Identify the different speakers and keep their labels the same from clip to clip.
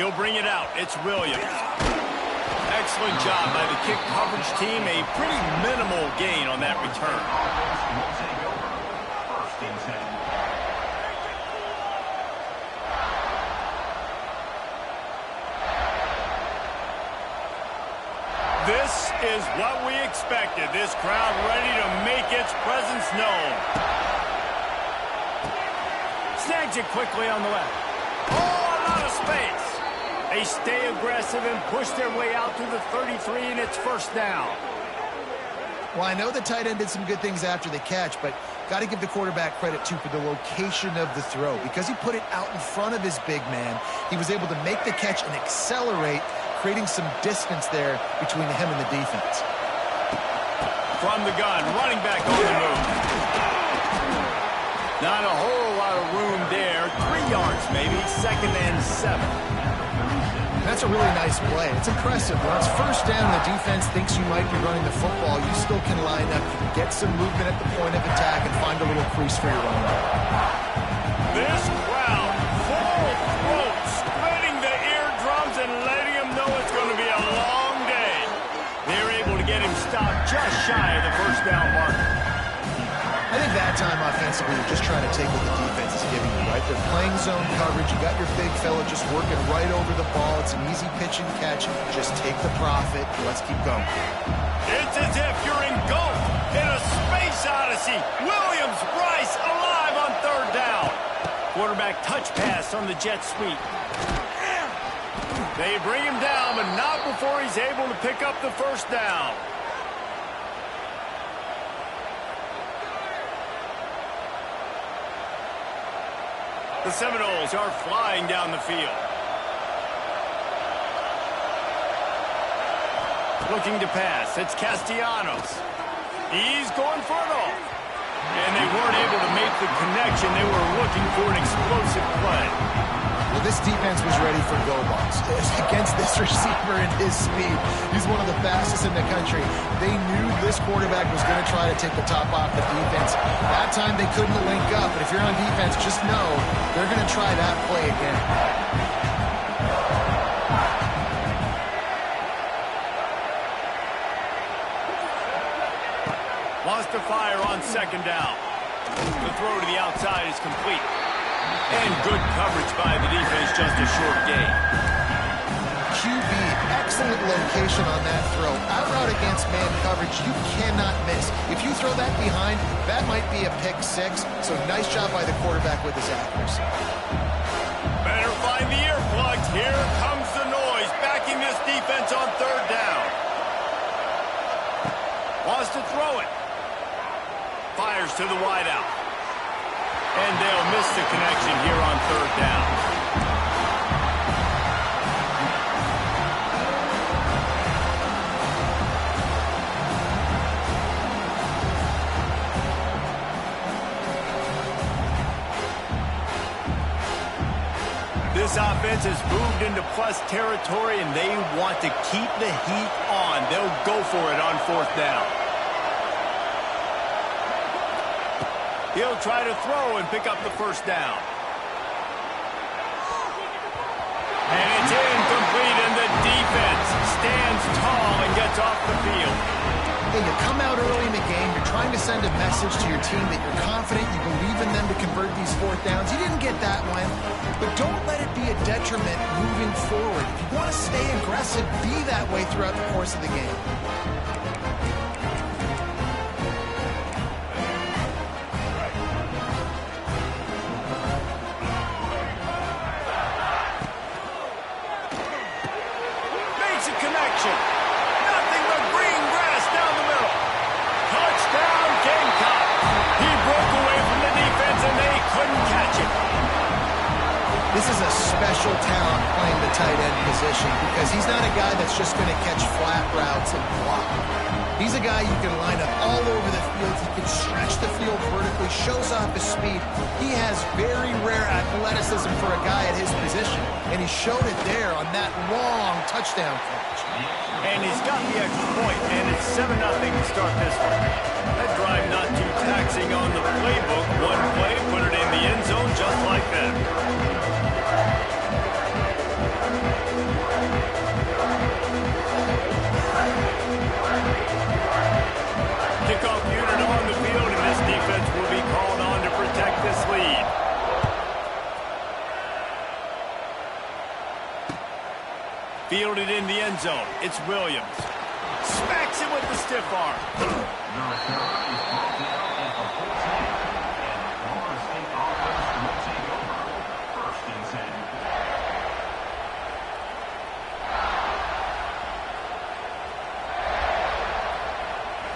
Speaker 1: He'll bring it out. It's Williams. Excellent job by the kick coverage team. A pretty minimal gain on that return. This is what we expected. This crowd ready to make its presence known. Snags it quickly on the left. Oh, a lot of space. They stay aggressive and push their way out to the 33, and it's first down.
Speaker 2: Well, I know the tight end did some good things after the catch, but got to give the quarterback credit, too, for the location of the throw. Because he put it out in front of his big man, he was able to make the catch and accelerate, creating some distance there between him and the defense.
Speaker 1: From the gun, running back on the move. Not a whole lot of room there. 3 yards maybe, 2nd and 7.
Speaker 2: That's a really nice play. It's impressive. When it's first down, the defense thinks you might be running the football. You still can line up, you can get some movement at the point of attack, and find a little crease for your running back.
Speaker 1: This crowd, full throat, splitting the eardrums and letting him know it's going to be a long day. They're able to get him stopped just shy of the first down marker.
Speaker 2: I think that time offensively, you're just trying to take what the defense is giving you, right? They're playing zone coverage. You got your big fella just working right over the ball. It's an easy pitch and catch. Just take the profit. Let's keep going.
Speaker 1: It's as if you're engulfed in a space odyssey. Williams, Bryce alive on 3rd down. Quarterback touch pass on the jet sweep. They bring him down, but not before he's able to pick up the first down. The Seminoles are flying down the field. Looking to pass. It's Castellanos. He's going for it all. And they weren't able to make the connection. They were looking for an explosive play.
Speaker 2: Well, this defense was ready for go balls. Against this receiver and his speed, he's one of the fastest in the country. They knew this quarterback was going to try to take the top off the defense. That time they couldn't link up, but if you're on defense, just know they're going to try that play again.
Speaker 1: Wants to fire on 2nd down. The throw to the outside is complete. And good coverage by the defense, just a short gain.
Speaker 2: QB, excellent location on that throw. Out route against man coverage, you cannot miss. If you throw that behind, that might be a pick 6. So nice job by the quarterback with his accuracy.
Speaker 1: Better find the earplugs. Here comes the noise, backing this defense on 3rd down. Wants to throw it. Fires to the wideout. And they'll miss the connection here on 3rd down. This offense has moved into plus territory, and they want to keep the heat on. They'll go for it on 4th down. He'll try to throw and pick up the first down. And it's incomplete, and the defense stands tall and gets off the field.
Speaker 2: Hey, you come out early in the game, you're trying to send a message to your team that you're confident, you believe in them to convert these 4th downs. You didn't get that one, but don't let it be a detriment moving forward. If you want to stay aggressive, be that way throughout the course of the game. This is a special talent playing the tight end position because he's not a guy that's just going to catch flat routes and block. He's a guy you can line up all over the field. He can stretch the field vertically, shows off his speed. He has very rare athleticism for a guy at his position, and he showed it there on that long touchdown catch.
Speaker 1: And he's got the extra point, and it's 7-0 to start this one. That drive not too taxing on the playbook. One play, put it in the end zone just like that. end zone. It's Williams. Smacks it with the stiff arm.
Speaker 3: North Carolina is brought down at the 14, and Florida State offense will take over. 1st and 10.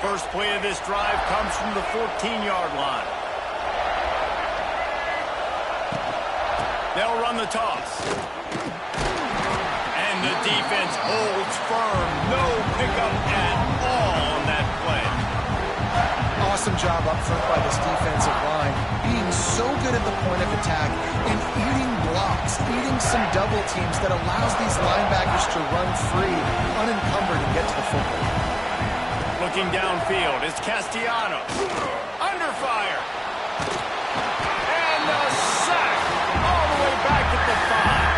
Speaker 1: First play of this drive comes from the 14-yard line. They'll run the toss. And the defense holds firm. No pickup at all on that play.
Speaker 2: Awesome job up front by this defensive line, being so good at the point of attack and eating blocks, eating some double teams that allows these linebackers to run free, unencumbered, and get to the football.
Speaker 1: Looking downfield, it's Castellanos. Under fire. And a sack all the way back at the 5.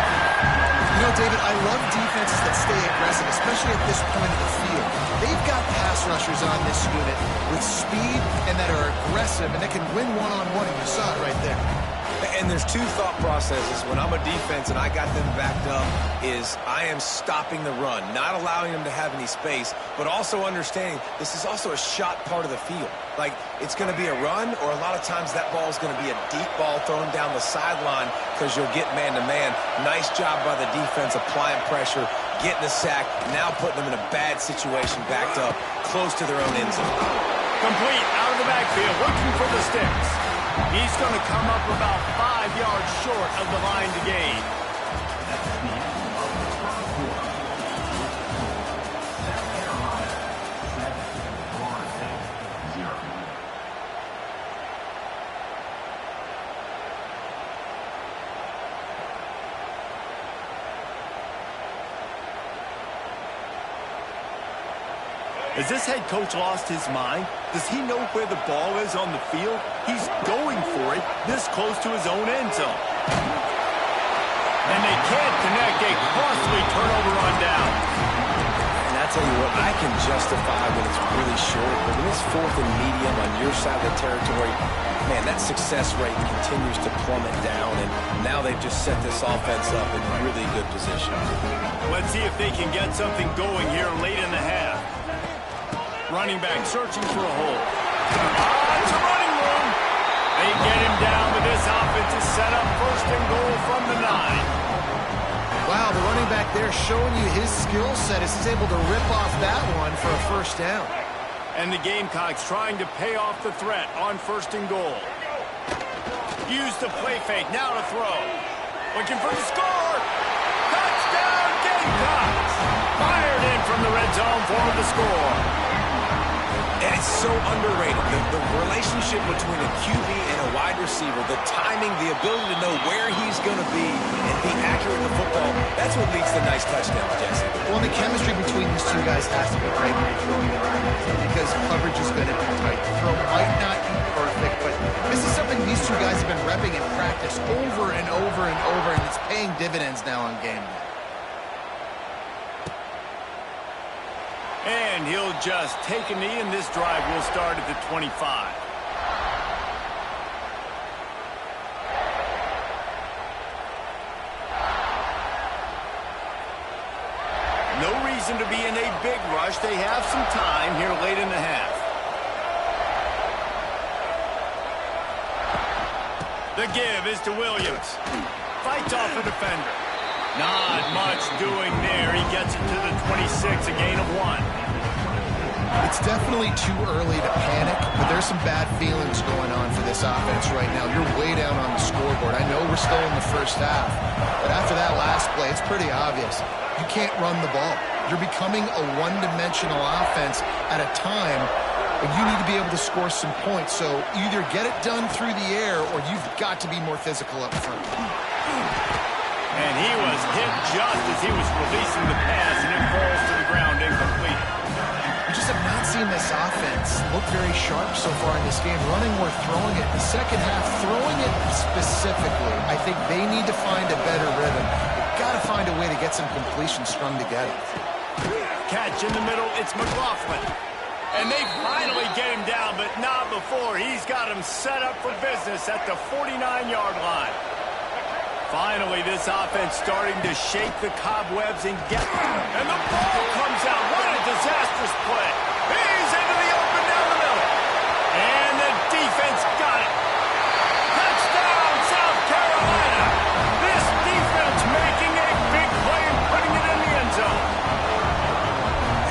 Speaker 2: You know, David, I love defenses that stay aggressive, especially at this point of the field. They've got pass rushers on this unit with speed and that are aggressive and that can win one-on-one, and you saw it right there.
Speaker 4: And there's two thought processes when I'm a defense and I got them backed up is I am stopping the run, not allowing them to have any space, but also understanding this is also a shot part of the field. Like, it's going to be a run, or a lot of times that ball is going to be a deep ball thrown down the sideline because you'll get man-to-man. Nice job by the defense applying pressure, getting a sack, now putting them in a bad situation backed up close to their own end zone.
Speaker 1: Complete out of the backfield, looking for the sticks. He's going to come up about 5 yards short of the line to gain.
Speaker 3: That's the end of the first quarter. South Carolina 7, Florida State 0.
Speaker 1: Has this head coach lost his mind? Does he know where the ball is on the field? He's going for it this close to his own end zone. And they can't connect a costly turnover on down.
Speaker 4: And I tell you what, I can justify when it's really short, but when it's 4th and medium on your side of the territory, man, that success rate continues to plummet down, and now they've just set this offense up in really good position.
Speaker 1: Let's see if they can get something going here late in the half. Running back searching for a hole. It's a running room. They get him down, but this offense is set up 1st and goal from the 9.
Speaker 2: Wow, the running back there showing you his skill set as he's able to rip off that one for a 1st down.
Speaker 1: And the Gamecocks trying to pay off the threat on 1st and goal. Use the play fake, now to throw. Looking for the score. Touchdown Gamecocks. Fired in from the red zone for the score.
Speaker 4: And it's so underrated. The relationship between a QB and a wide receiver, the timing, the ability to know where he's going to be and be accurate in the football, that's what leads to nice touchdowns, Jesse.
Speaker 2: Well, the chemistry between these two guys has to be great when you're throwing the offense because coverage is going to be tight. The throw might not be perfect, but this is something these two guys have been repping in practice over and over and over, and it's paying dividends now on game day.
Speaker 1: And he'll just take a knee, and this drive will start at the 25. No reason to be in a big rush. They have some time here late in the half. The give is to Williams. Fights off a defender. Not much doing there. He gets it to the 26, a gain of 1.
Speaker 2: It's definitely too early to panic, but there's some bad feelings going on for this offense right now. You're way down on the scoreboard. I know we're still in the 1st half, but after that last play, it's pretty obvious. You can't run the ball. You're becoming a one-dimensional offense at a time, and you need to be able to score some points. So either get it done through the air, or you've got to be more physical up front.
Speaker 1: And he was hit just as he was releasing the pass, and it falls to the ground incomplete.
Speaker 2: We just have not seen this offense look very sharp so far in this game. Running or throwing it. In the second half, throwing it specifically, I think they need to find a better rhythm. They've got to find a way to get some completions strung together.
Speaker 1: Catch in the middle, it's McLaughlin. And they finally get him down, but not before. He's got him set up for business at the 49-yard line. Finally, this offense starting to shake the cobwebs and get... And the ball comes out. What a disastrous play. He's into the open down the middle. And the defense got it. Touchdown, South Carolina. This defense making a big play and putting it in the end zone.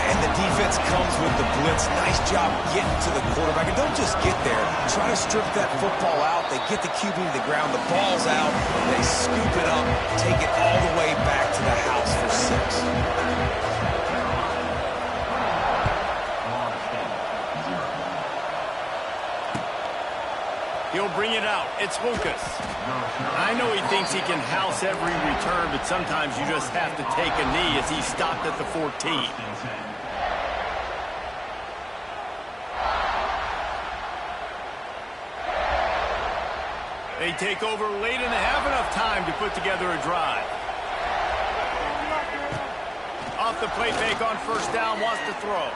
Speaker 4: And the defense comes with the blitz. Nice job getting to the quarterback. And don't just get there. Try to strip that football out. They get the QB to the ground. The ball's out. They scoop it up, take it all the way back to the house for 6.
Speaker 1: He'll bring it out. It's Lucas. I know he thinks he can house every return, but sometimes you just have to take a knee as he stopped at the 14. They take over late and they have enough time to put together a drive. Off the play fake on first down, wants to throw.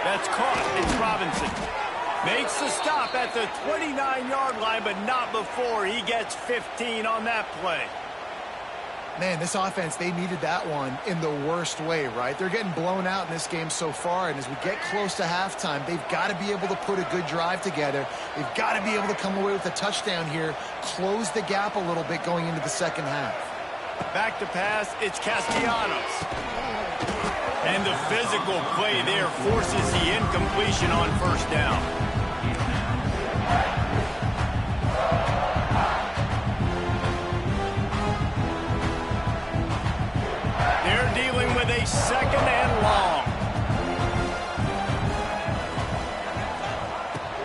Speaker 1: That's caught. It's Robinson. Makes the stop at the 29-yard line, but not before he gets 15 on that play.
Speaker 2: Man, this offense, they needed that one in the worst way, right? They're getting blown out in this game so far, and as we get close to halftime, they've got to be able to put a good drive together. They've got to be able to come away with a touchdown here, close the gap a little bit going into the second half.
Speaker 1: Back to pass, it's Castellanos. And the physical play there forces the incompletion on first down. They're dealing with a second and long.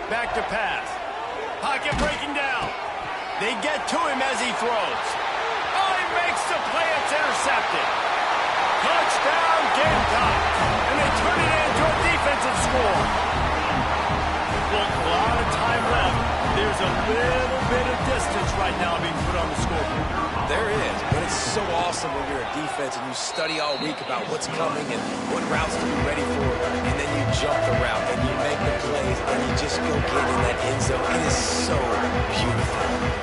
Speaker 1: Back to pass. Pocket breaking down. They get to him as he throws. Oh, he makes the play. It's intercepted. Touchdown, Gamecock. And they turn it into a defensive score. Well, a lot of time left. There's a little bit of distance right now being put on the scoreboard.
Speaker 4: There is, but it's so awesome when you're a defense and you study all week about what's coming and what routes to be ready for, and then you jump the route and you make the plays and you just go get in that end zone. It is so beautiful.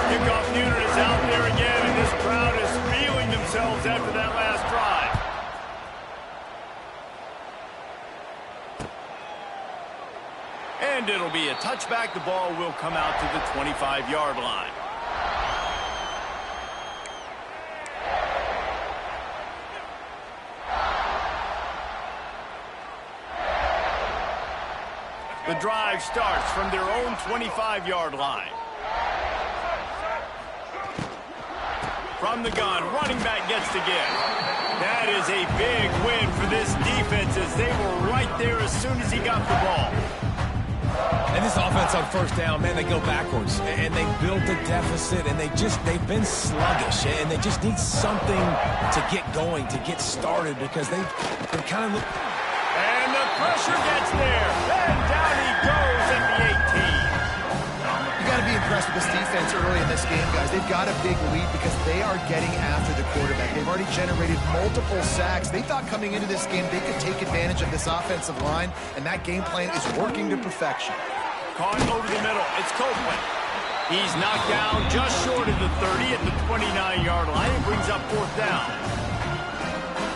Speaker 1: Kickoff unit is out there again, and this crowd is feeling themselves after that last drive. And it'll be a touchback. The ball will come out to the 25-yard line. The drive starts from their own 25-yard line. From the gun, running back gets the give. That is a big win for this defense as they were right there as soon as he got the ball.
Speaker 4: And this offense on first down, man, they go backwards. And they built a deficit, and they've been sluggish. And they just need something to get going, to get started, because they kind of look...
Speaker 1: And the pressure gets there. And down he goes at the 18.
Speaker 2: You got to be impressed with this defense early in this game, guys. They've got a big lead because they are getting after the quarterback. They've already generated multiple sacks. They thought coming into this game they could take advantage of this offensive line, and that game plan is working to perfection.
Speaker 1: Caught over the middle. It's Copeland. He's knocked down just short of the 30 at the 29-yard line. He brings up fourth down.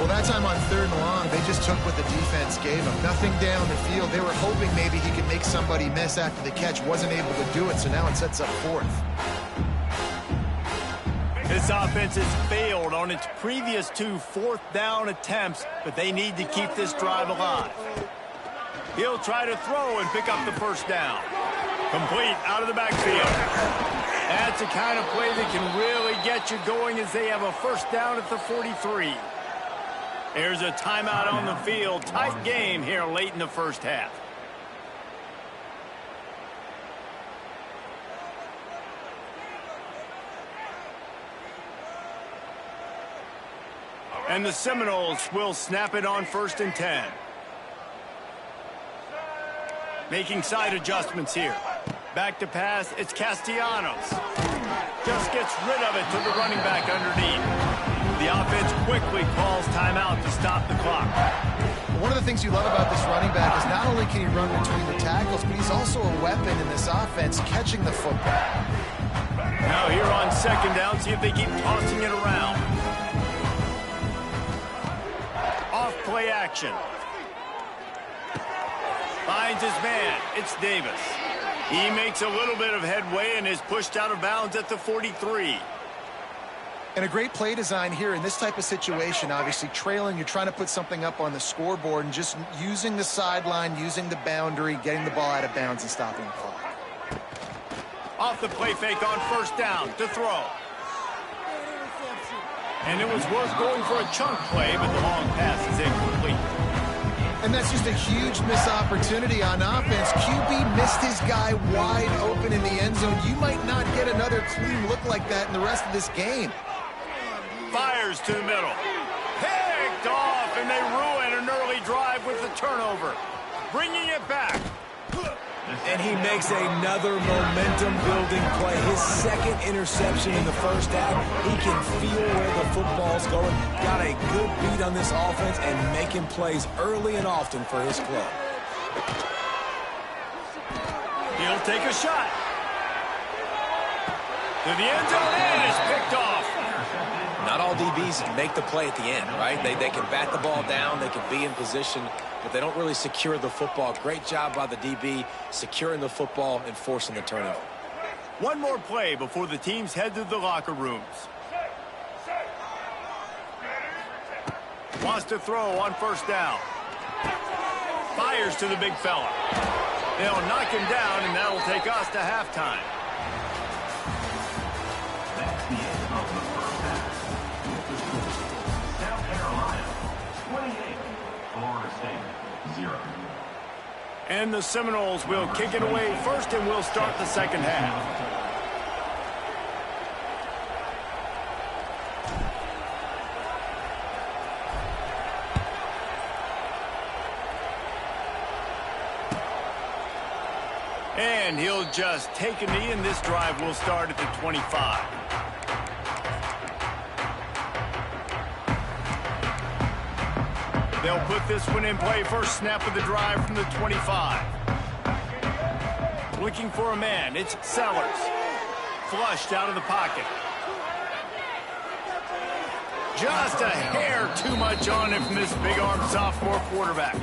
Speaker 2: Well, that time on third and long, they just took what the defense gave them. Nothing down the field. They were hoping maybe he could make somebody miss after the catch. Wasn't able to do it, so now it sets up fourth.
Speaker 1: This offense has failed on its previous 2 fourth down attempts, but they need to keep this drive alive. He'll try to throw and pick up the first down. Complete out of the backfield. That's the kind of play that can really get you going as they have a first down at the 43. There's a timeout on the field. Tight game here late in the first half. And the Seminoles will snap it on 1st and 10. Making side adjustments here. Back to pass, it's Castellanos. Just gets rid of it to the running back underneath. The offense quickly calls timeout to stop the clock.
Speaker 2: One of the things you love about this running back is not only can he run between the tackles, but he's also a weapon in this offense, catching the football.
Speaker 1: Now here on second down, see if they keep tossing it around. Off play action. Finds his man. It's Davis. He makes a little bit of headway and is pushed out of bounds at the 43.
Speaker 2: And a great play design here in this type of situation. Obviously trailing, you're trying to put something up on the scoreboard, and just using the sideline, using the boundary, getting the ball out of bounds and stopping the clock.
Speaker 1: Off the play fake on first down to throw. And it was worth going for a chunk play, but the long pass is incomplete.
Speaker 2: And that's just a huge missed opportunity on offense. QB missed his guy wide open in the end zone. You might not get another clean look like that in the rest of this game.
Speaker 1: Fires to the middle. Picked off, and they ruin an early drive with the turnover. Bringing it back.
Speaker 4: And he makes another momentum-building play. His second interception in the first half. He can feel where the football's going. Got a good beat on this offense and making plays early and often for his club.
Speaker 1: He'll take a shot. To the end zone, and is picked off.
Speaker 4: Not all DBs make the play at the end, right? They can bat the ball down, they can be in position, but they don't really secure the football. Great job by the DB securing the football and forcing the turnover.
Speaker 1: One more play before the teams head to the locker rooms. Wants to throw on first down. Fires to the big fella. They'll knock him down, and that'll take us to halftime.
Speaker 3: That's the end of the first half. South Carolina, 28. Florida State, 0.
Speaker 1: And the Seminoles will kick it away first, and we'll start the second half. And he'll just take a knee, and this drive will start at the 25. They'll put this one in play. First snap of the drive from the 25. Looking for a man. It's Sellers. Flushed out of the pocket. Just a hair too much on him from this big-arm sophomore quarterback.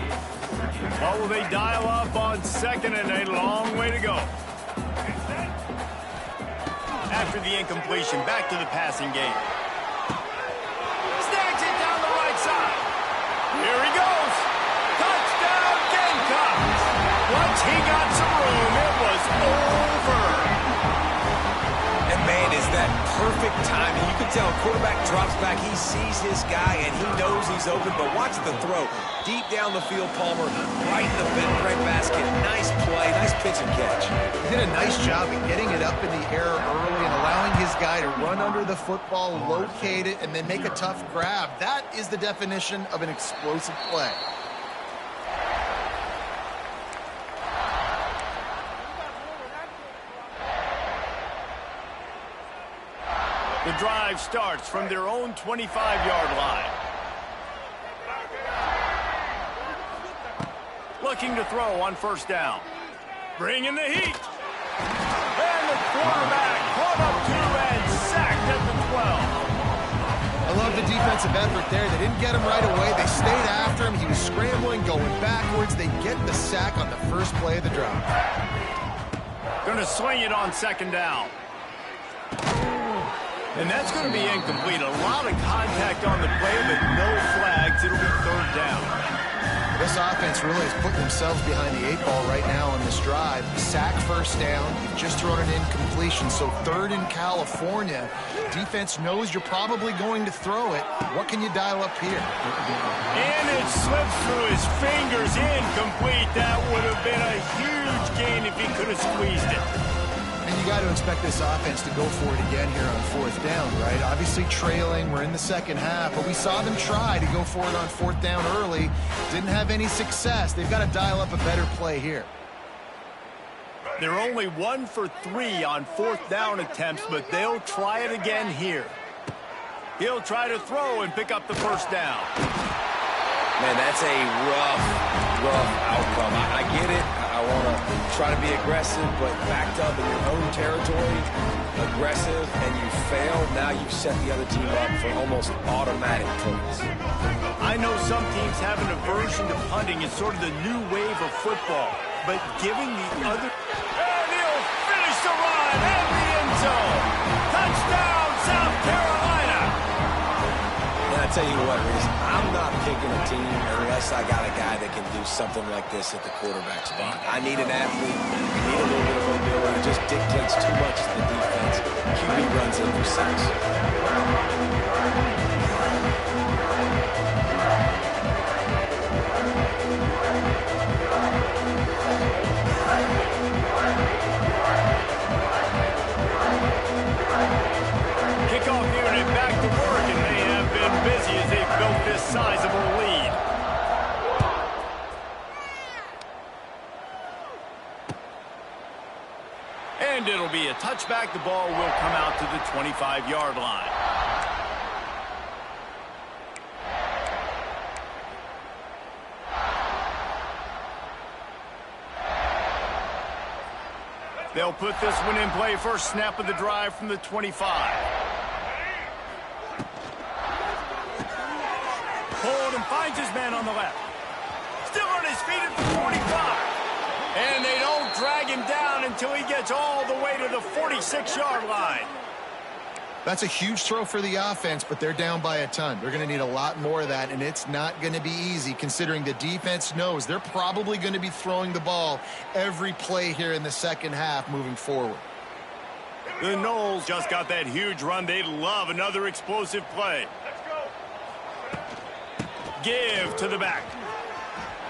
Speaker 1: What will they dial up on second, and a long way to go? After the incompletion, back to the passing game. Snags it down the right side. Here he goes. Touchdown, Gamecocks. Once he got some room, it was over.
Speaker 4: And man, is that perfect timing. You can tell quarterback drops back, he sees his guy, and he knows he's open, but watch the throw. Deep down the field, Palmer, right in the bread basket. Nice play, nice pitch and catch.
Speaker 2: He did a nice job of getting it up in the air early and allowing his guy to run under the football, locate it, and then make a tough grab. That is the definition of an explosive play.
Speaker 1: The drive starts from their own 25-yard line. Looking to throw on first down. Bringing the heat. And the quarterback caught up to and sacked at the 12.
Speaker 2: I love the defensive effort there. They didn't get him right away. They stayed after him. He was scrambling, going backwards. They get the sack on the first play of the drive.
Speaker 1: Going to swing it on second down. And that's going to be incomplete. A lot of contact on the play, but no flags. It'll be third down.
Speaker 2: This offense really is putting themselves behind the 8 ball right now on this drive. Sack first down. You've just thrown an incompletion, so third in California. Defense knows you're probably going to throw it. What can you dial up here?
Speaker 1: And it slips through his fingers. Incomplete. That would have been a huge gain if he could have squeezed it.
Speaker 2: And you got to expect this offense to go for it again here on fourth down, right? Obviously trailing, we're in the second half, but we saw them try to go for it on fourth down early. Didn't have any success. They've got to dial up a better play here.
Speaker 1: They're only 1 for 3 on fourth down attempts, but they'll try it again here. He'll try to throw and pick up the first down.
Speaker 4: Man, that's a rough outcome. I get it. I want to try to be aggressive, but backed up in your own territory, aggressive, and you fail, now you've set the other team up for almost automatic points.
Speaker 1: I know some teams have an aversion to punting. It's sort of the new wave of football. But giving the other... And he'll finish the run and the end zone. Touchdown, South Carolina.
Speaker 4: And I tell you what, Reese, I'm not picking a team unless I got a guy that can do something like this at the quarterback spot. I need an athlete. I need a little bit of mobility. It just dictates too much to the defense. QB runs in for 6.
Speaker 1: Kickoff unit back to work, and they have been busy as they've built this sizable lead. And it'll be a touchback. The ball will come out to the 25-yard line. They'll put this one in play. First snap of the drive from the 25. Hold and finds his man on the left. Still on his feet at the 45. And they don't drag him down until he gets all the way to the 46-yard line.
Speaker 2: That's a huge throw for the offense, but they're down by a ton. They're going to need a lot more of that, and it's not going to be easy considering the defense knows they're probably going to be throwing the ball every play here in the second half moving forward.
Speaker 1: The Noles just got that huge run. They love another explosive play. Give to the back.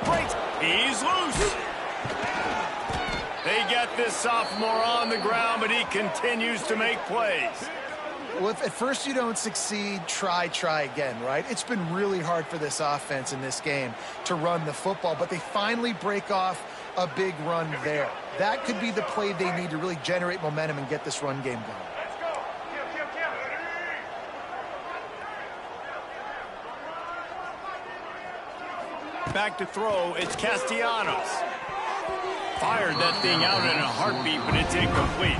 Speaker 1: Breaks. He's loose. They get this sophomore on the ground, but he continues to make plays.
Speaker 2: Well, if at first you don't succeed, try again, right? It's been really hard for this offense in this game to run the football, but they finally break off a big run there. That could be the play they need to really generate momentum and get this run game going.
Speaker 1: Back to throw, it's Castellanos. Fired that thing out in a heartbeat, but it's incomplete.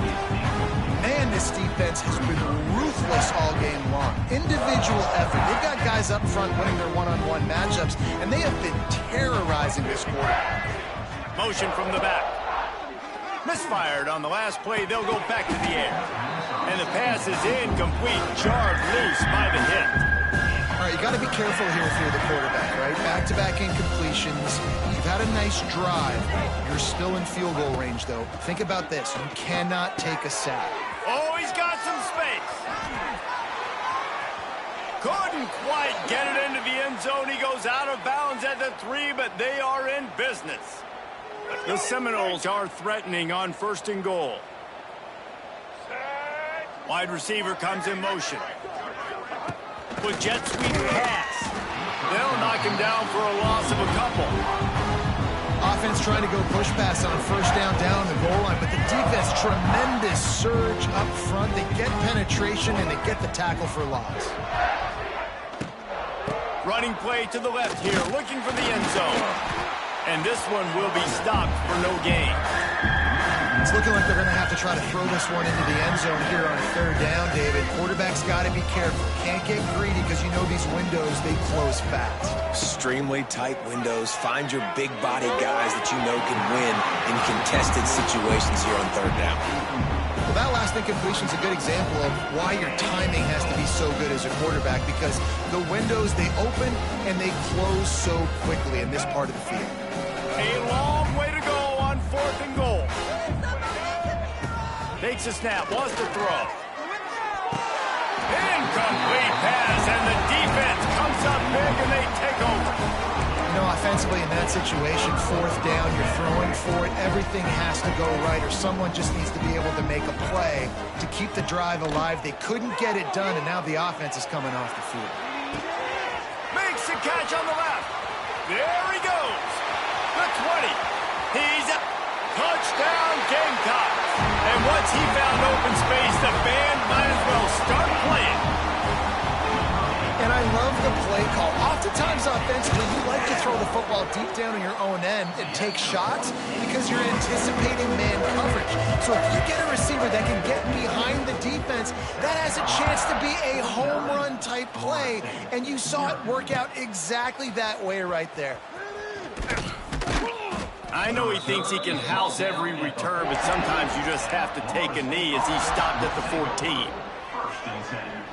Speaker 2: Man, this defense has been ruthless all game long. Individual effort. They've got guys up front winning their one-on-one matchups, and they have been terrorizing this quarterback.
Speaker 1: Motion from the back. Misfired on the last play. They'll go back to the air. And the pass is incomplete, jarred loose by the hit.
Speaker 2: All right, you got to be careful here if you're the quarterback, right? Back-to-back incompletions. You've had a nice drive. You're still in field goal range, though. Think about this. You cannot take a sack.
Speaker 1: Oh, he's got some space. Couldn't quite get it into the end zone. He goes out of bounds at the 3, but they are in business. The Seminoles are threatening on 1st and goal. Wide receiver comes in motion. With jet sweep pass. They'll knock him down for a loss of a couple.
Speaker 2: Offense trying to go push pass on 1st down the goal line, but the defense, tremendous surge up front. They get penetration, and they get the tackle for loss.
Speaker 1: Running play to the left here, looking for the end zone. And this one will be stopped for no gain.
Speaker 2: It's looking like they're going to have to try to throw this one into the end zone here on 3rd down, David. Quarterback's got to be careful. Can't get greedy because you know these windows, they close fast.
Speaker 4: Extremely tight windows. Find your big body guys that you know can win in contested situations here on 3rd down.
Speaker 2: Well, that last incompletion is a good example of why your timing has to be so good as a quarterback, because the windows, they open and they close so quickly in this part of the field.
Speaker 1: A long way to go on 4th and goal. Takes a snap, wants to throw. Incomplete pass, and the defense comes up big and they take over.
Speaker 2: You know, offensively in that situation, 4th down, you're throwing for it. Everything has to go right, or someone just needs to be able to make a play to keep the drive alive. They couldn't get it done, and now the offense is coming off the field.
Speaker 1: Makes the catch on the left. There he goes. The 20. He's a touchdown Gamecocks. And once he found open space, the band might as well start playing.
Speaker 2: football deep down in your own end and take shots because you're anticipating man coverage. So if you get a receiver that can get behind the defense, that has a chance to be a home run type play, and you saw it work out exactly that way right there.
Speaker 1: I know he thinks he can house every return, but sometimes you just have to take a knee as he stopped at the 14.
Speaker 3: First and 10.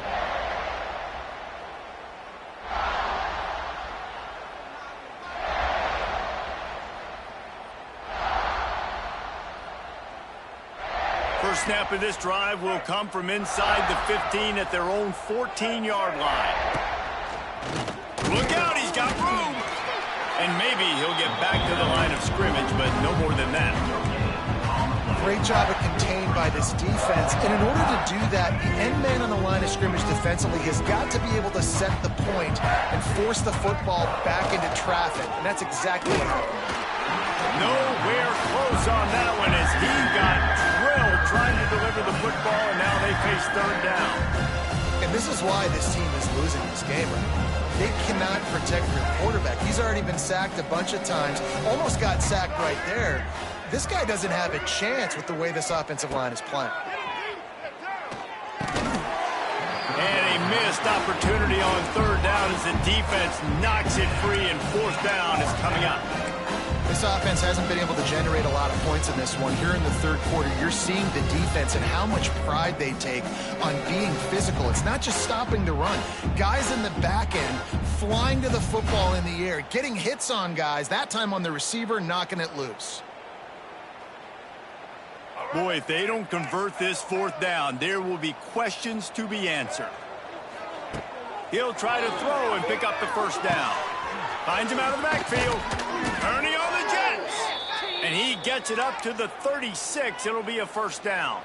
Speaker 1: First snap of this drive will come from inside the 15 at their own 14-yard line. Look out, he's got room. And maybe he'll get back to the line of scrimmage, but no more than that.
Speaker 2: Great job of contained by this defense. And in order to do that, the end man on the line of scrimmage defensively has got to be able to set the point and force the football back into traffic. And that's exactly what happened.
Speaker 1: Nowhere close on that one as he got drilled trying to deliver the football, and now they face third down.
Speaker 2: And this is why this team is losing this game right now. They cannot protect their quarterback. He's already been sacked a bunch of times, almost got sacked right there. This guy doesn't have a chance with the way this offensive line is playing.
Speaker 1: And a missed opportunity on third down as the defense knocks it free, and fourth down is coming up.
Speaker 2: This offense hasn't been able to generate a lot of points in this one. Here in the third quarter, you're seeing the defense and how much pride they take on being physical. It's not just stopping the run. Guys in the back end flying to the football in the air, getting hits on guys, that time on the receiver, knocking it loose.
Speaker 1: Boy, if they don't convert this fourth down, there will be questions to be answered. He'll try to throw and pick up the first down. Finds him out of the backfield. Ernie on the Jets. And he gets it up to the 36. It'll be a first down.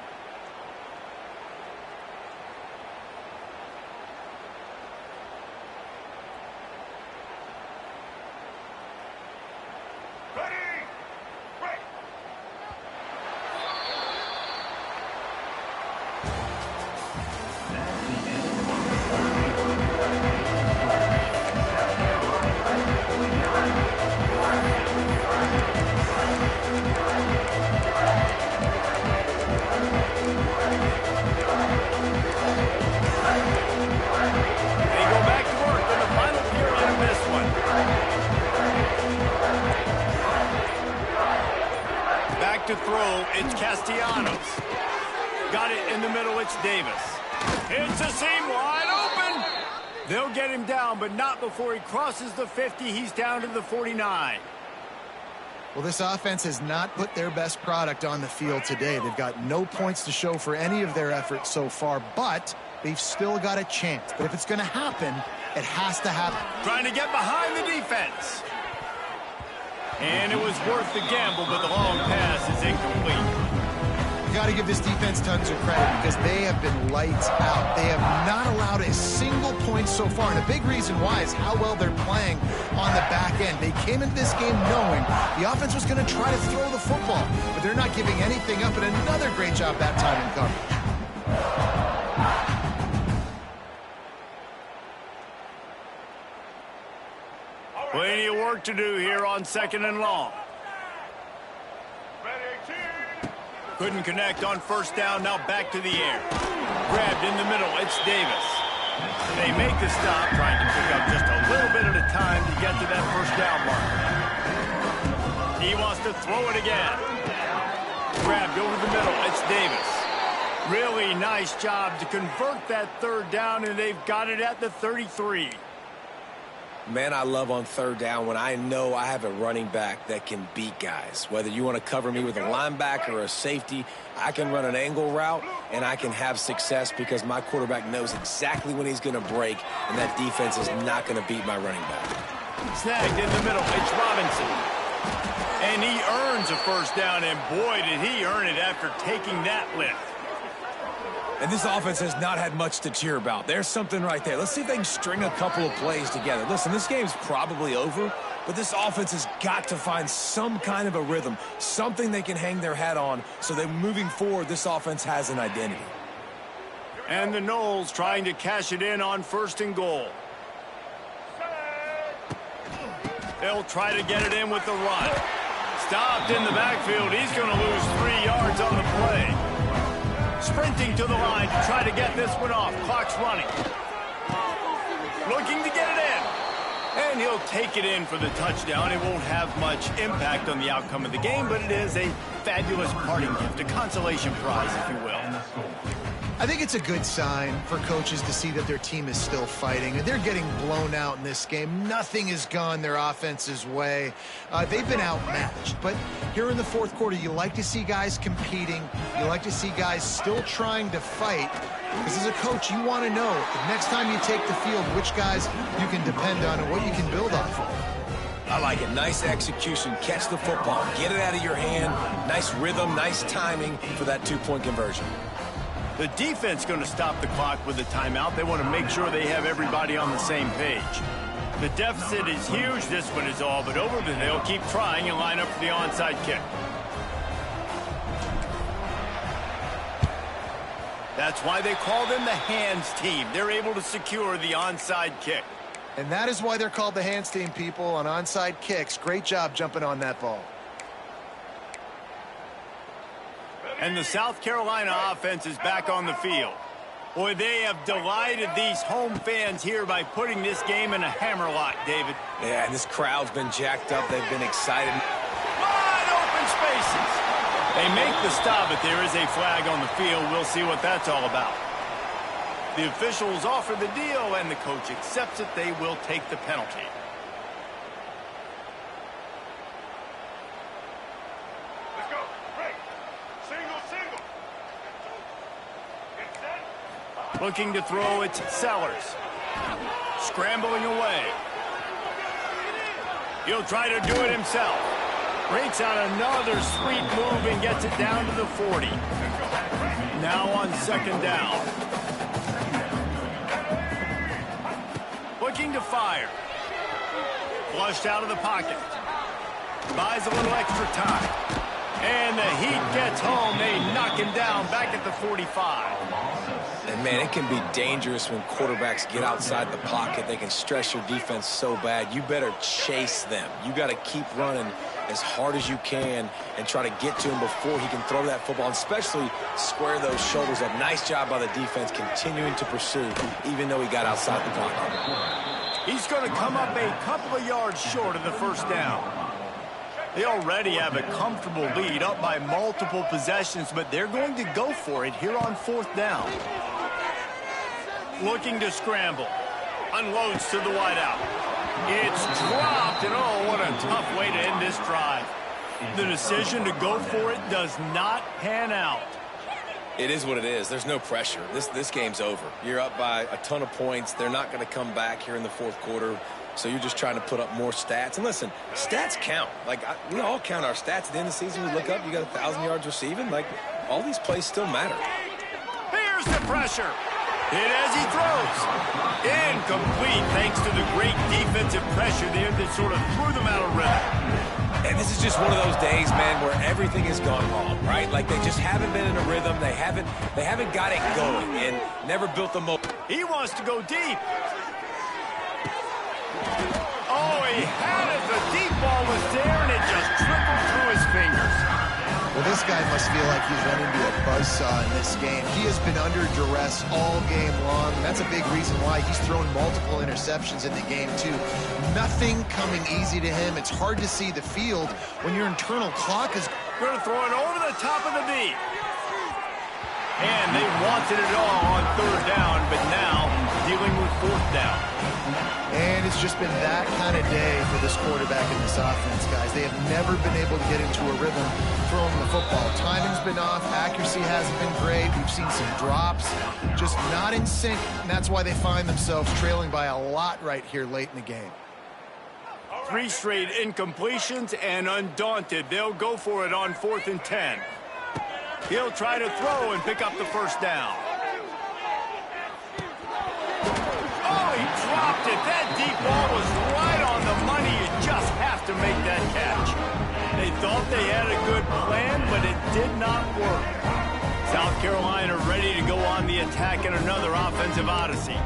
Speaker 1: To throw, it's Castellanos. Got it in the middle, it's Davis. It's a seam wide open. They'll get him down, but not before he crosses the 50. He's down to the 49.
Speaker 2: Well, this offense has not put their best product on the field today. They've got no points to show for any of their efforts so far, but they've still got a chance. But if it's going to happen, it has to happen.
Speaker 1: Trying to get behind the defense. And it was worth the gamble, but the long pass is incomplete.
Speaker 2: You got to give this defense tons of credit because they have been lights out. They have not allowed a single point so far, and a big reason why is how well they're playing on the back end. They came into this game knowing the offense was going to try to throw the football, but they're not giving anything up, and another great job that time in coverage.
Speaker 1: Plenty of work to do here on second and long. Couldn't connect on first down, now back to the air. Grabbed in the middle, it's Davis. They make the stop, trying to pick up just a little bit at a time to get to that first down mark. He wants to throw it again. Grabbed over the middle, it's Davis. Really nice job to convert that third down, and they've got it at the 33.
Speaker 4: Man, I love on third down when I know I have a running back that can beat guys. Whether you want to cover me with a linebacker or a safety, I can run an angle route, and I can have success because my quarterback knows exactly when he's going to break, and that defense is not going to beat my running back.
Speaker 1: Snagged in the middle, it's Robinson. And he earns a first down, and boy, did he earn it after taking that lift.
Speaker 4: And this offense has not had much to cheer about. There's something right there. Let's see if they can string a couple of plays together. Listen, this game's probably over, but this offense has got to find some kind of a rhythm, something they can hang their hat on so that moving forward, this offense has an identity.
Speaker 1: And the Knowles trying to cash it in on first and goal. They'll try to get it in with the run. Stopped in the backfield. He's going to lose 3 yards on the play. Sprinting to the line to try to get this one off. Clock's running. Looking to get it in. And he'll take it in for the touchdown. It won't have much impact on the outcome of the game, but it is a fabulous parting gift, a consolation prize, if you will.
Speaker 2: I think it's a good sign for coaches to see that their team is still fighting. And they're getting blown out in this game. Nothing has gone their offense's way. They've been outmatched. But here in the fourth quarter, you like to see guys competing. You like to see guys still trying to fight. Because as a coach, you want to know the next time you take the field, which guys you can depend on and what you can build off of.
Speaker 4: I like it. Nice execution. Catch the football. Get it out of your hand. Nice rhythm, nice timing for that 2-point conversion.
Speaker 1: The defense going to stop the clock with a timeout. They want to make sure they have everybody on the same page. The deficit is huge. This one is all but over, but they'll keep trying and line up for the onside kick. That's why they call them the hands team. They're able to secure the onside kick.
Speaker 2: And that is why they're called the hands team, people, on onside kicks. Great job jumping on that ball.
Speaker 1: And the South Carolina offense is back on the field. Boy, they have delighted these home fans here by putting this game in a hammerlock, David.
Speaker 4: Yeah, and this crowd's been jacked up. They've been excited.
Speaker 1: Wide open spaces. They make the stop, but there is a flag on the field. We'll see what that's all about. The officials offer the deal, and the coach accepts it. They will take the penalty.
Speaker 5: Let's go. Break. Single, single. Get set.
Speaker 1: Looking to throw, it's Sellers. Scrambling away. He'll try to do it himself. Breaks out another sweet move and gets it down to the 40. Now on second down. Looking to fire. Flushed out of the pocket. Buys a little extra time. And the heat gets home. They knock him down back at the 45.
Speaker 4: And, man, it can be dangerous when quarterbacks get outside the pocket. They can stress your defense so bad. You better chase them. You got to keep running as hard as you can and try to get to him before he can throw that football, and especially square those shoulders up. Nice job by the defense continuing to pursue, even though he got outside the pocket.
Speaker 1: He's going to come up a couple of yards short of the first down. They already have a comfortable lead, up by multiple possessions, but they're going to go for it here on fourth down. Looking to scramble. Unloads to the wideout. It's dropped, and oh, what a tough way to end this drive. The decision to go for it does not pan out.
Speaker 4: It is what it is. There's no pressure. This game's over. You're up by a ton of points. They're not going to come back here in the fourth quarter, so you're just trying to put up more stats. And listen, stats count. Like, we all count our stats at the end of the season. We look up, you got 1,000 yards receiving. Like, all these plays still matter.
Speaker 1: Here's the pressure. Hit as he throws. Incomplete thanks to the great defensive pressure there that sort of threw them out of rhythm.
Speaker 4: And this is just one of those days, man, where everything has gone wrong, right? Like, they just haven't been in a rhythm. They haven't got it going and never built the momentum.
Speaker 1: He wants to go deep. Oh, he had it. The deep ball was there, and it just trickled through his fingers.
Speaker 2: Well, this guy must feel like he's running to a buzzsaw in this game. He has been under duress all game long, and that's a big reason why he's thrown multiple interceptions in the game, too. Nothing coming easy to him. It's hard to see the field when your internal clock is...
Speaker 1: Going to throw it over the top of the deep. And they wanted it all on third down, but now dealing with fourth down.
Speaker 2: And it's just been that kind of day for this quarterback and this offense, guys. They have never been able to get into a rhythm throwing the football. Timing's been off. Accuracy hasn't been great. We've seen some drops. Just not in sync, and that's why they find themselves trailing by a lot right here late in the game.
Speaker 1: 3 straight incompletions, and undaunted, they'll go for it on 4th and 10. He'll try to throw and pick up the first down. Oh, he dropped it. That deep ball was right on the money. You just have to make that catch. They thought they had a good plan, but it did not work. South Carolina ready to go on the attack in another offensive odyssey.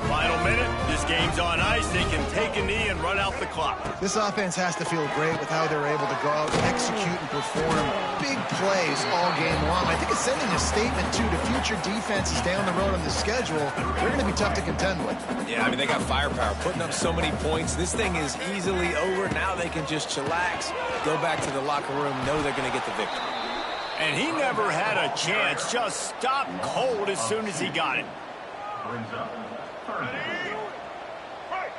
Speaker 1: Final minute. This game's on ice. They can take a knee and run out the clock.
Speaker 2: This offense has to feel great with how they're able to go out, execute, and perform big plays all game long. I think it's sending a statement, too, to future defenses down the road on the schedule. They're going to be tough to contend with.
Speaker 4: Yeah, I mean, they got firepower, putting up so many points. This thing is easily over. Now they can just chillax, go back to the locker room, know they're going to get the victory.
Speaker 1: And he never had a chance. Just stopped cold as soon as he got it.
Speaker 3: Brings up third down.
Speaker 5: Right.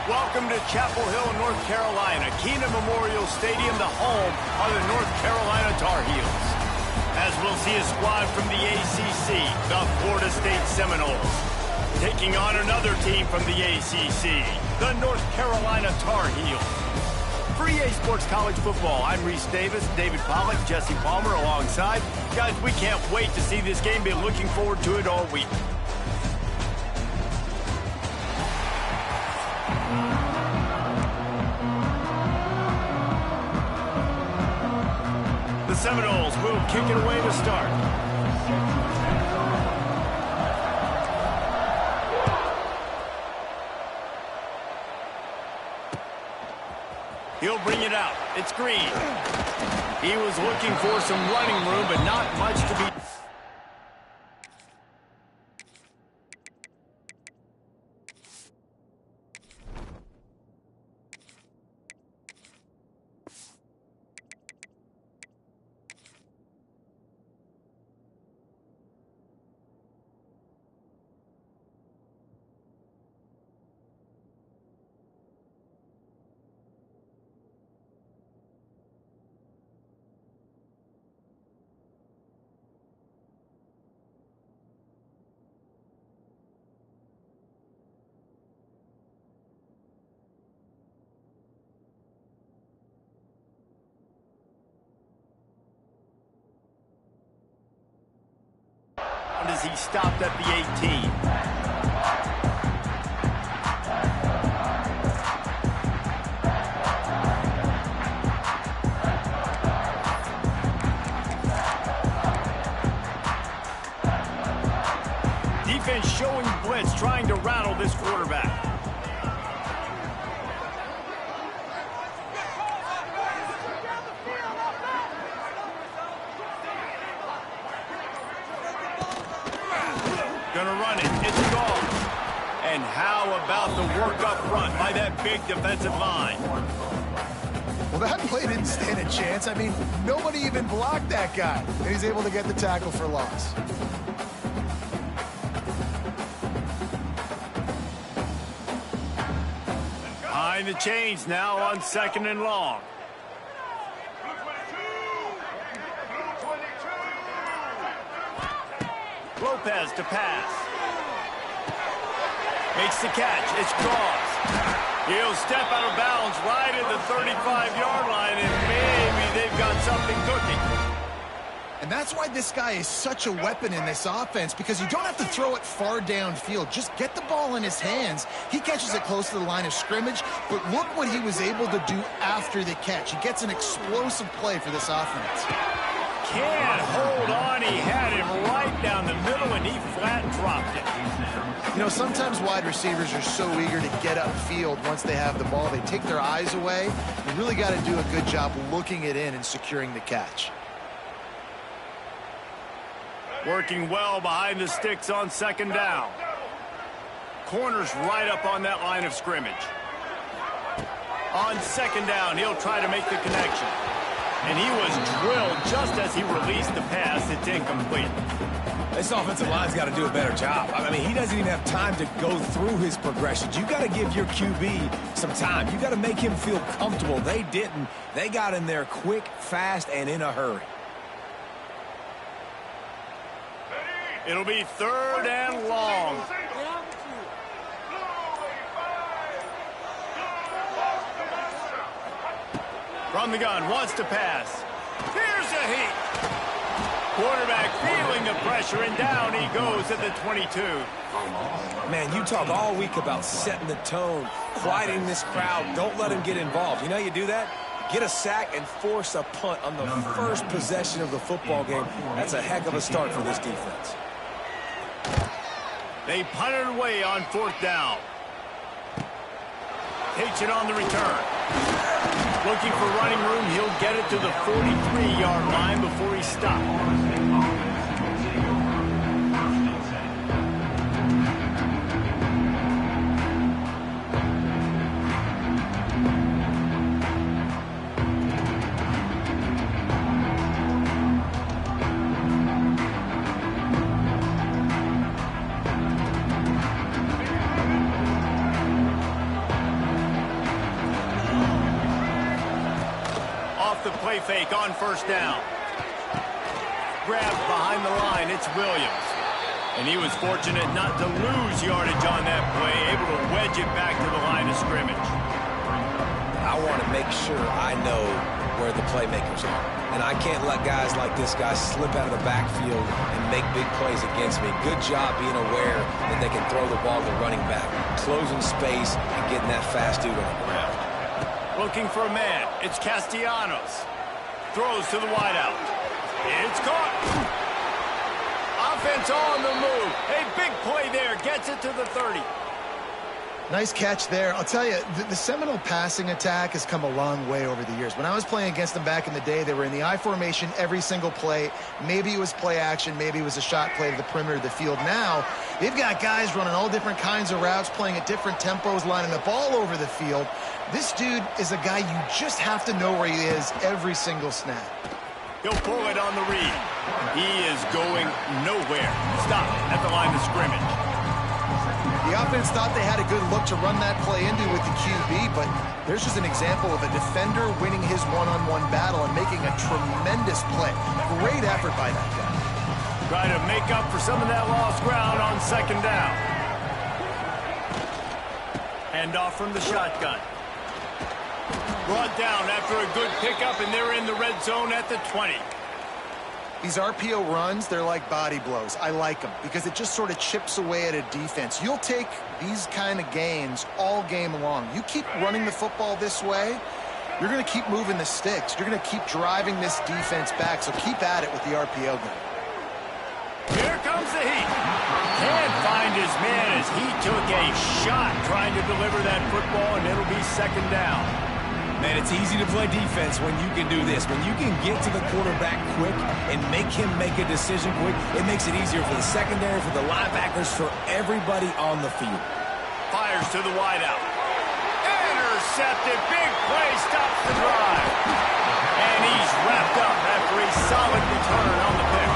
Speaker 1: Welcome to Chapel Hill, North Carolina. Keenan Memorial Stadium, the home of the North Carolina Tar Heels. As we'll see a squad from the ACC, the Florida State Seminoles, taking on another team from the ACC, the North Carolina Tar Heels. For EA Sports College Football, I'm Reese Davis, David Pollack, Jesse Palmer alongside. Guys, we can't wait to see this game. Been looking forward to it all week. The Seminoles will kick it away to start. He'll bring it out. It's Green. He was looking for some running room, but not much to be... as he stopped at the 18. Defense showing blitz, trying to rattle this quarterback. Gonna run it. It's gone. And how about the work up front by that big defensive line?
Speaker 2: Well, that play didn't stand a chance. I mean, nobody even blocked that guy. And he's able to get the tackle for loss.
Speaker 1: Behind the chains now on 2nd and long.
Speaker 5: Blue 22. Blue 22.
Speaker 1: Lopez to pass. Makes the catch. It's Cross. He'll step out of bounds right at the 35-yard line, and maybe they've got something cooking.
Speaker 2: And that's why this guy is such a weapon in this offense, because you don't have to throw it far downfield. Just get the ball in his hands. He catches it close to the line of scrimmage, but look what he was able to do after the catch. He gets an explosive play for this offense.
Speaker 1: Can't hold on. He had him right down the middle, and he flat dropped it.
Speaker 2: You know, sometimes wide receivers are so eager to get upfield once they have the ball. They take their eyes away. You really got to do a good job looking it in and securing the catch.
Speaker 1: Working well behind the sticks on 2nd down. Corner's right up on that line of scrimmage. On 2nd down, he'll try to make the connection. And he was drilled just as he released the pass. It's incomplete.
Speaker 4: This offensive line's got to do a better job. I mean, he doesn't even have time to go through his progressions. You got to give your QB some time. You got to make him feel comfortable. They didn't. They got in there quick, fast, and in a hurry.
Speaker 1: It'll be 3rd and long. From the gun, wants to pass. Here's a heat. Quarterback feeling the pressure, and down he goes at the 22.
Speaker 4: Man, you talk all week about setting the tone, quieting this crowd. Don't let him get involved. You know how you do that? Get a sack and force a punt on the first possession of the football game. That's a heck of a start for this defense.
Speaker 1: They punted away on 4th down. Takes it on the return. Looking for running room. He'll get it to the 43-yard line before he stops. The play fake on 1st down. Grabbed behind the line. It's Williams. And he was fortunate not to lose yardage on that play, able to wedge it back to the line of scrimmage.
Speaker 4: I want to make sure I know where the playmakers are. And I can't let guys like this guy slip out of the backfield and make big plays against me. Good job being aware that they can throw the ball to the running back, closing space and getting that fast dude on the ground.
Speaker 1: Looking for a man. It's Castellanos. Throws to the wideout. It's caught. Offense on the move. A big play there. Gets it to the 30.
Speaker 2: Nice catch there. I'll tell you, the Seminole passing attack has come a long way over the years. When I was playing against them back in the day, they were in the I formation every single play. Maybe it was play action. Maybe it was a shot play to the perimeter of the field. Now, they've got guys running all different kinds of routes, playing at different tempos, lining up all over the field. This dude is a guy you just have to know where he is every single snap.
Speaker 1: He'll pull it on the read. He is going nowhere. Stop at the line of scrimmage.
Speaker 2: The offense thought they had a good look to run that play into with the QB, but there's just an example of a defender winning his one-on-one battle and making a tremendous play. Great effort by that guy.
Speaker 1: Try to make up for some of that lost ground on 2nd down. Hand off from the shotgun. Brought down after a good pickup, and they're in the red zone at the 20.
Speaker 2: These RPO runs, they're like body blows. I like them because it just sort of chips away at a defense. You'll take these kind of gains all game long. You keep running the football this way, you're going to keep moving the sticks. You're going to keep driving this defense back, so keep at it with the RPO gun.
Speaker 1: Here comes the heat. Can't find his man as he took a shot trying to deliver that football, and it'll be 2nd down.
Speaker 4: Man, it's easy to play defense when you can do this. When you can get to the quarterback quick and make him make a decision quick, it makes it easier for the secondary, for the linebackers, for everybody on the field.
Speaker 1: Fires to the wideout. Intercepted. Big play. Stops the drive. And he's wrapped up after a solid return on the pick.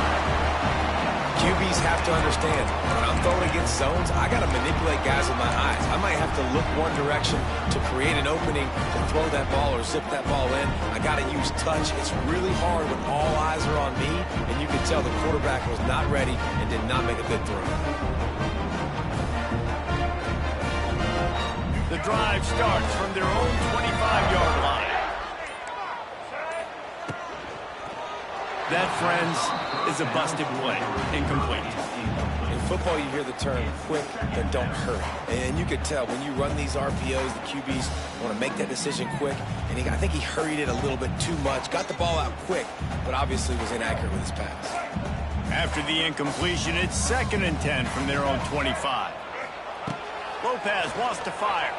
Speaker 4: QBs have to understand, when I'm throwing against zones, I got to manipulate guys with my eyes. I might have to look one direction to create an opening to throw that ball or zip that ball in. I got to use touch. It's really hard when all eyes are on me, and you can tell the quarterback was not ready and did not make a good throw.
Speaker 1: The drive starts from their own 25-yard line. That, friends, is a busted play. Incomplete.
Speaker 4: In football, you hear the term quick, but don't hurry. And you could tell when you run these RPOs, the QBs want to make that decision quick. And I think he hurried it a little bit too much. Got the ball out quick, but obviously was inaccurate with his pass.
Speaker 1: After the incompletion, it's 2nd and 10 from their own 25. Lopez wants to fire.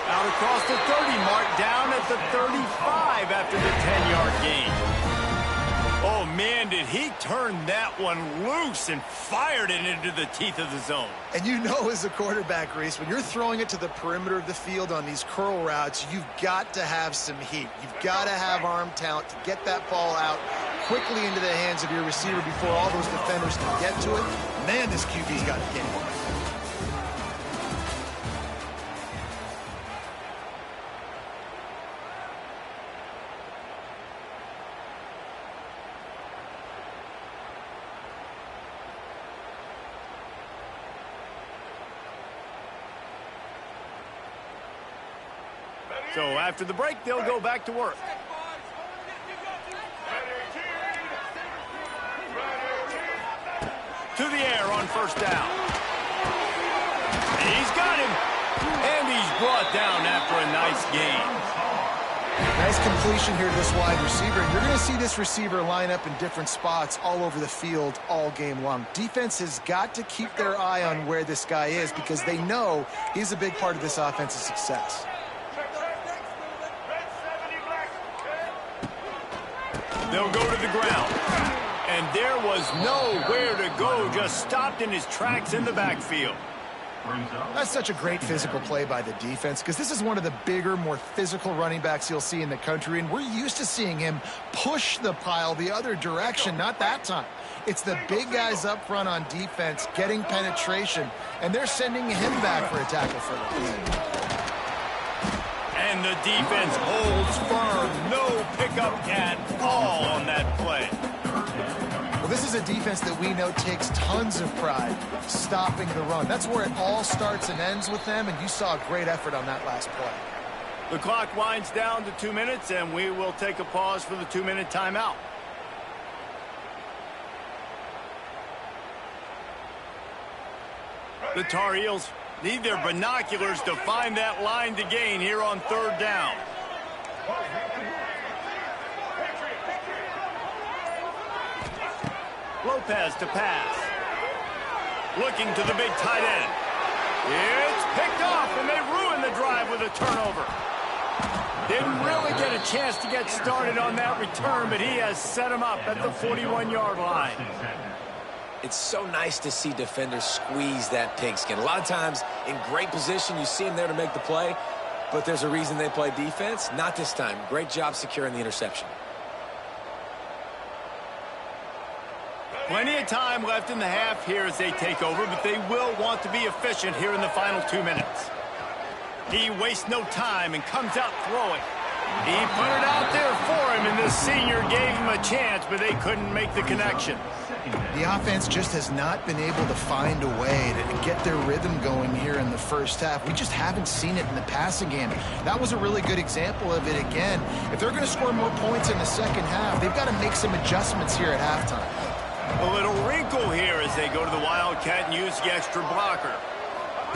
Speaker 1: Out across the 30 mark, down at the 35 after the 10-yard gain. Oh, Oh, man, did he turn that one loose and fired it into the teeth of the zone.
Speaker 2: And you know as a quarterback, Reese, when you're throwing it to the perimeter of the field on these curl routes, you've got to have some heat. You've got to have arm talent to get that ball out quickly into the hands of your receiver before all those defenders can get to it. Man, this QB's got a game.
Speaker 1: So after the break, they'll go back to work. To the air on first down. He's got him. And he's brought down after a nice gain.
Speaker 2: Nice completion here to this wide receiver. And you're going to see this receiver line up in different spots all over the field all game long. Defense has got to keep their eye on where this guy is because they know he's a big part of this offense's success.
Speaker 1: They'll go to the ground. And there was nowhere to go, just stopped in his tracks in the backfield.
Speaker 2: That's such a great physical play by the defense because this is one of the bigger, more physical running backs you'll see in the country, and we're used to seeing him push the pile the other direction, not that time. It's the big guys up front on defense getting penetration, and they're sending him back for a tackle for them.
Speaker 1: And the defense holds firm. No pickup at all on that play.
Speaker 2: Well, this is a defense that we know takes tons of pride stopping the run. That's where it all starts and ends with them, and you saw a great effort on that last play.
Speaker 1: The clock winds down to 2 minutes, and we will take a pause for the 2-minute timeout. The Tar Heels need their binoculars to find that line to gain here on third down. Lopez to pass. Looking to the big tight end. It's picked off, and they ruin the drive with a turnover. Didn't really get a chance to get started on that return, but he has set him up at the 41-yard line.
Speaker 4: It's so nice to see defenders squeeze that pigskin. A lot of times in great position, you see them there to make the play, but there's a reason they play defense. Not this time. Great job securing the interception.
Speaker 1: Plenty of time left in the half here as they take over, but they will want to be efficient here in the final 2 minutes. He wastes no time and comes out throwing. He put it out there for him, and the senior gave him a chance, but they couldn't make the connection.
Speaker 2: The offense just has not been able to find a way to get their rhythm going here in the first half. We just haven't seen it in the passing game. That was a really good example of it again. If they're going to score more points in the second half, they've got to make some adjustments here at halftime.
Speaker 1: A little wrinkle here as they go to the Wildcat and use the extra blocker.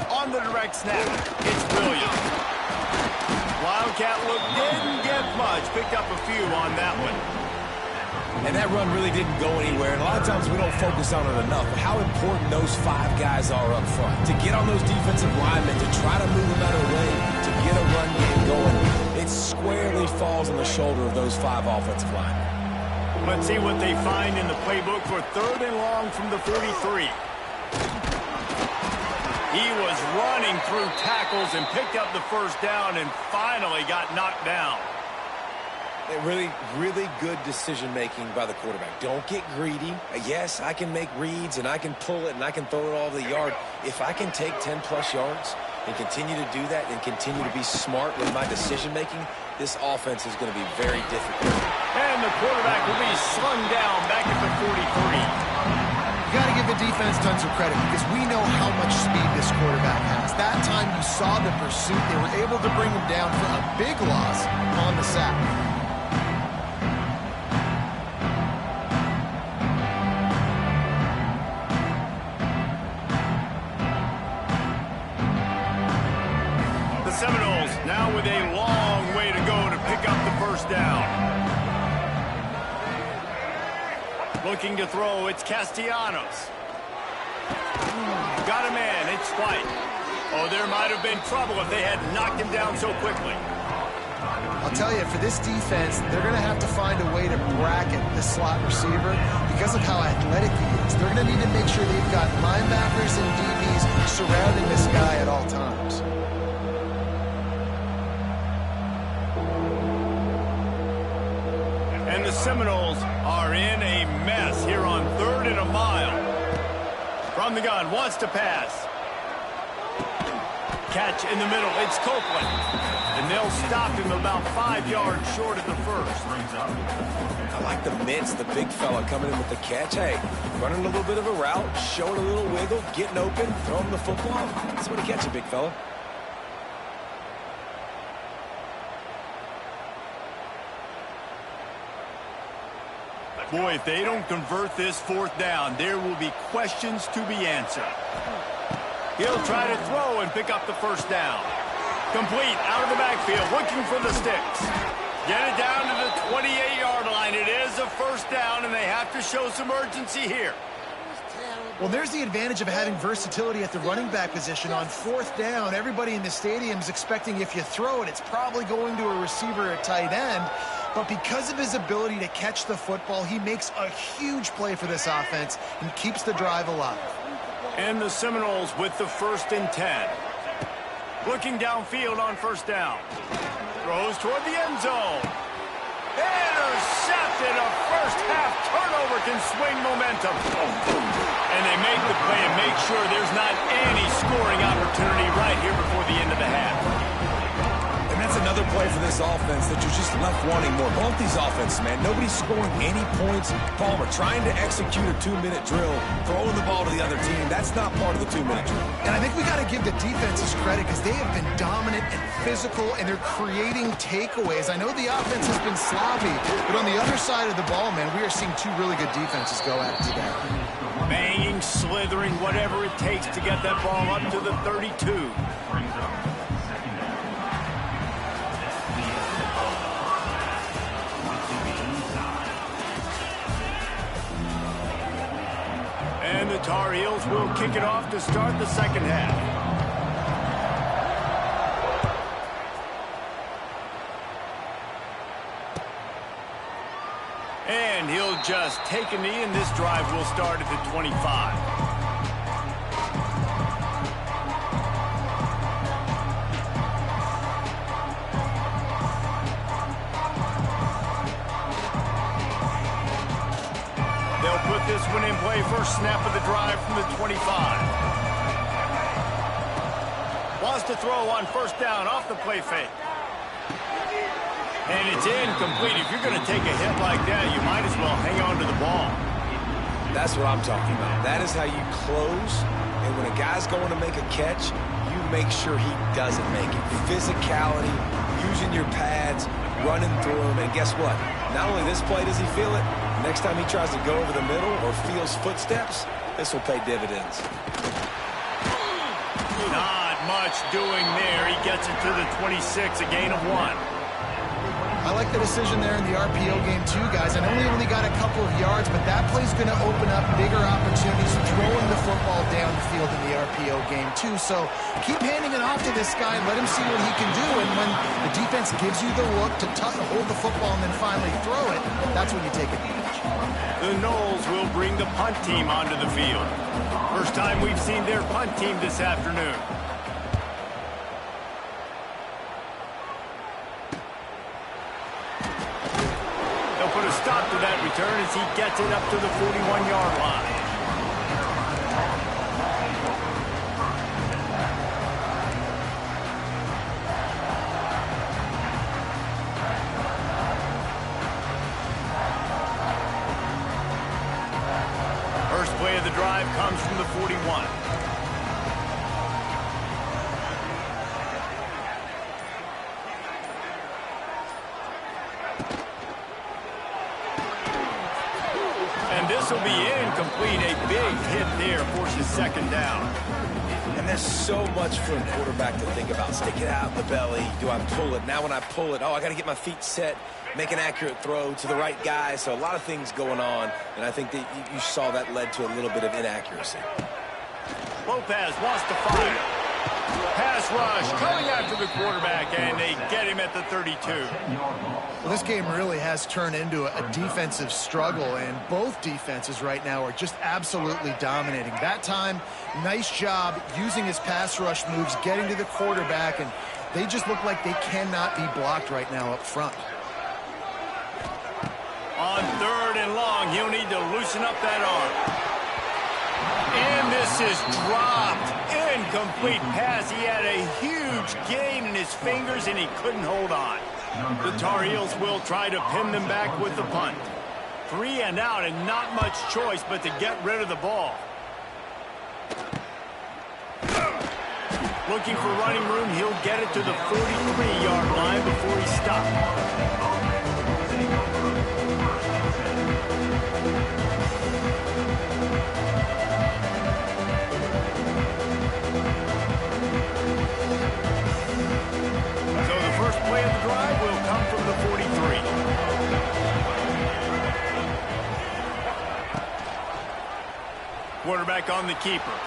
Speaker 1: On the direct snap, it's Williams. Wildcat look didn't get much, picked up a few on that one.
Speaker 4: And that run really didn't go anywhere. And a lot of times we don't focus on it enough, but how important those 5 guys are up front. To get on those defensive linemen, to try to move them out of the way, to get a run game going, it squarely falls on the shoulder of those 5 offensive linemen.
Speaker 1: Let's see what they find in the playbook for third and long from the 43. He was running through tackles and picked up the first down and finally got knocked down.
Speaker 4: Really, really good decision-making by the quarterback. Don't get greedy. Yes, I can make reads, and I can pull it, and I can throw it all over the yard. If I can take 10-plus yards and continue to do that and continue to be smart with my decision-making, this offense is going to be very difficult.
Speaker 1: And the quarterback will be slung down back at the 43.
Speaker 2: You got to give the defense tons of credit because we know how much speed this quarterback has. That time you saw the pursuit. They were able to bring him down for a big loss on the sack.
Speaker 1: Seminoles now with a long way to go to pick up the first down. Looking to throw, it's Castellanos. Got a man, it's White. Oh, there might have been trouble if they had knocked him down so quickly.
Speaker 2: I'll tell you, for this defense, they're going to have to find a way to bracket the slot receiver because of how athletic he is. They're going to need to make sure they've got linebackers and DBs surrounding this guy at all times.
Speaker 1: And the Seminoles are in a mess here on 3rd and a mile. From the gun, wants to pass. Catch in the middle, it's Copeland. And they'll stop him about 5 yards short of the first.
Speaker 4: I like the mitts, the big fella coming in with the catch. Hey, running a little bit of a route, showing a little wiggle, getting open, throwing the football. That's what he catch it, big fella.
Speaker 1: Boy, if they don't convert this 4th down, there will be questions to be answered. He'll try to throw and pick up the 1st down. Complete, out of the backfield, looking for the sticks. Get it down to the 28-yard line. It is a 1st down, and they have to show some urgency here.
Speaker 2: Well, there's the advantage of having versatility at the running back position. On 4th down, everybody in the stadium is expecting if you throw it, it's probably going to a receiver at tight end. But because of his ability to catch the football, he makes a huge play for this offense and keeps the drive alive.
Speaker 1: And the Seminoles with the 1st and 10. Looking downfield on 1st down. Throws toward the end zone. Intercepted. A first-half turnover can swing momentum. And they make the play and make sure there's not any scoring opportunity right here before the end of the half.
Speaker 4: And that's another play for this offense that you're just left wanting more. Both these offenses, man, nobody's scoring any points. Palmer trying to execute a 2-minute drill, throwing the ball to the other team. That's not part of the 2-minute drill.
Speaker 2: And I think we got to give the defenses credit because they have been dominant and physical, and they're creating takeaways. I know the offense has been sloppy, but on the other side of the ball, man, we are seeing 2 really good defenses go at it today.
Speaker 1: Banging, slithering, whatever it takes to get that ball up to the 32. And the Tar Heels will kick it off to start the 2nd half. And he'll just take a knee, and this drive will start at the 25. Put this one in play, first snap of the drive from the 25. Wants to throw on 1st down off the play fake. And it's incomplete. If you're going to take a hit like that, you might as well hang on to the ball.
Speaker 4: That's what I'm talking about. That is how you close. And when a guy's going to make a catch, you make sure he doesn't make it. Physicality, using your pads, running through him. And guess what? Not only this play does he feel it, next time he tries to go over the middle or feels footsteps, this will pay dividends.
Speaker 1: Not much doing there. He gets it to the 26, a gain of 1.
Speaker 2: I like the decision there in the RPO game too, guys. I know he only got a couple of yards, but that play's going to open up bigger opportunities throwing the football down the field in the RPO game too. So keep handing it off to this guy and let him see what he can do. And when the defense gives you the look to hold the football and then finally throw it, that's when you take advantage.
Speaker 1: The Noles will bring the punt team onto the field. First time we've seen their punt team this afternoon. Put a stop to that return as he gets it up to the 41-yard line. First play of the drive comes from the 41. This will be incomplete. A big hit there forces 2nd down.
Speaker 4: And there's so much for a quarterback to think about. Stick it out in the belly. Do I pull it? Now when I pull it, I got to get my feet set, make an accurate throw to the right guy. So a lot of things going on, and I think that you saw that led to a little bit of inaccuracy.
Speaker 1: Lopez wants to fire. Pass rush coming after the quarterback, and they get him at the 32.
Speaker 2: Well, this game really has turned into a defensive struggle, and both defenses right now are just absolutely dominating. That time, nice job using his pass rush moves, getting to the quarterback, and they just look like they cannot be blocked right now up front.
Speaker 1: On 3rd and long, he'll need to loosen up that arm. And this is dropped. Incomplete pass. He had a huge gain in his fingers, and he couldn't hold on. The Tar Heels will try to pin them back with the punt. 3 and out, and not much choice but to get rid of the ball. Looking for running room. He'll get it to the 43-yard line before he stops. First play of the drive will come from the 43. Quarterback on the keeper.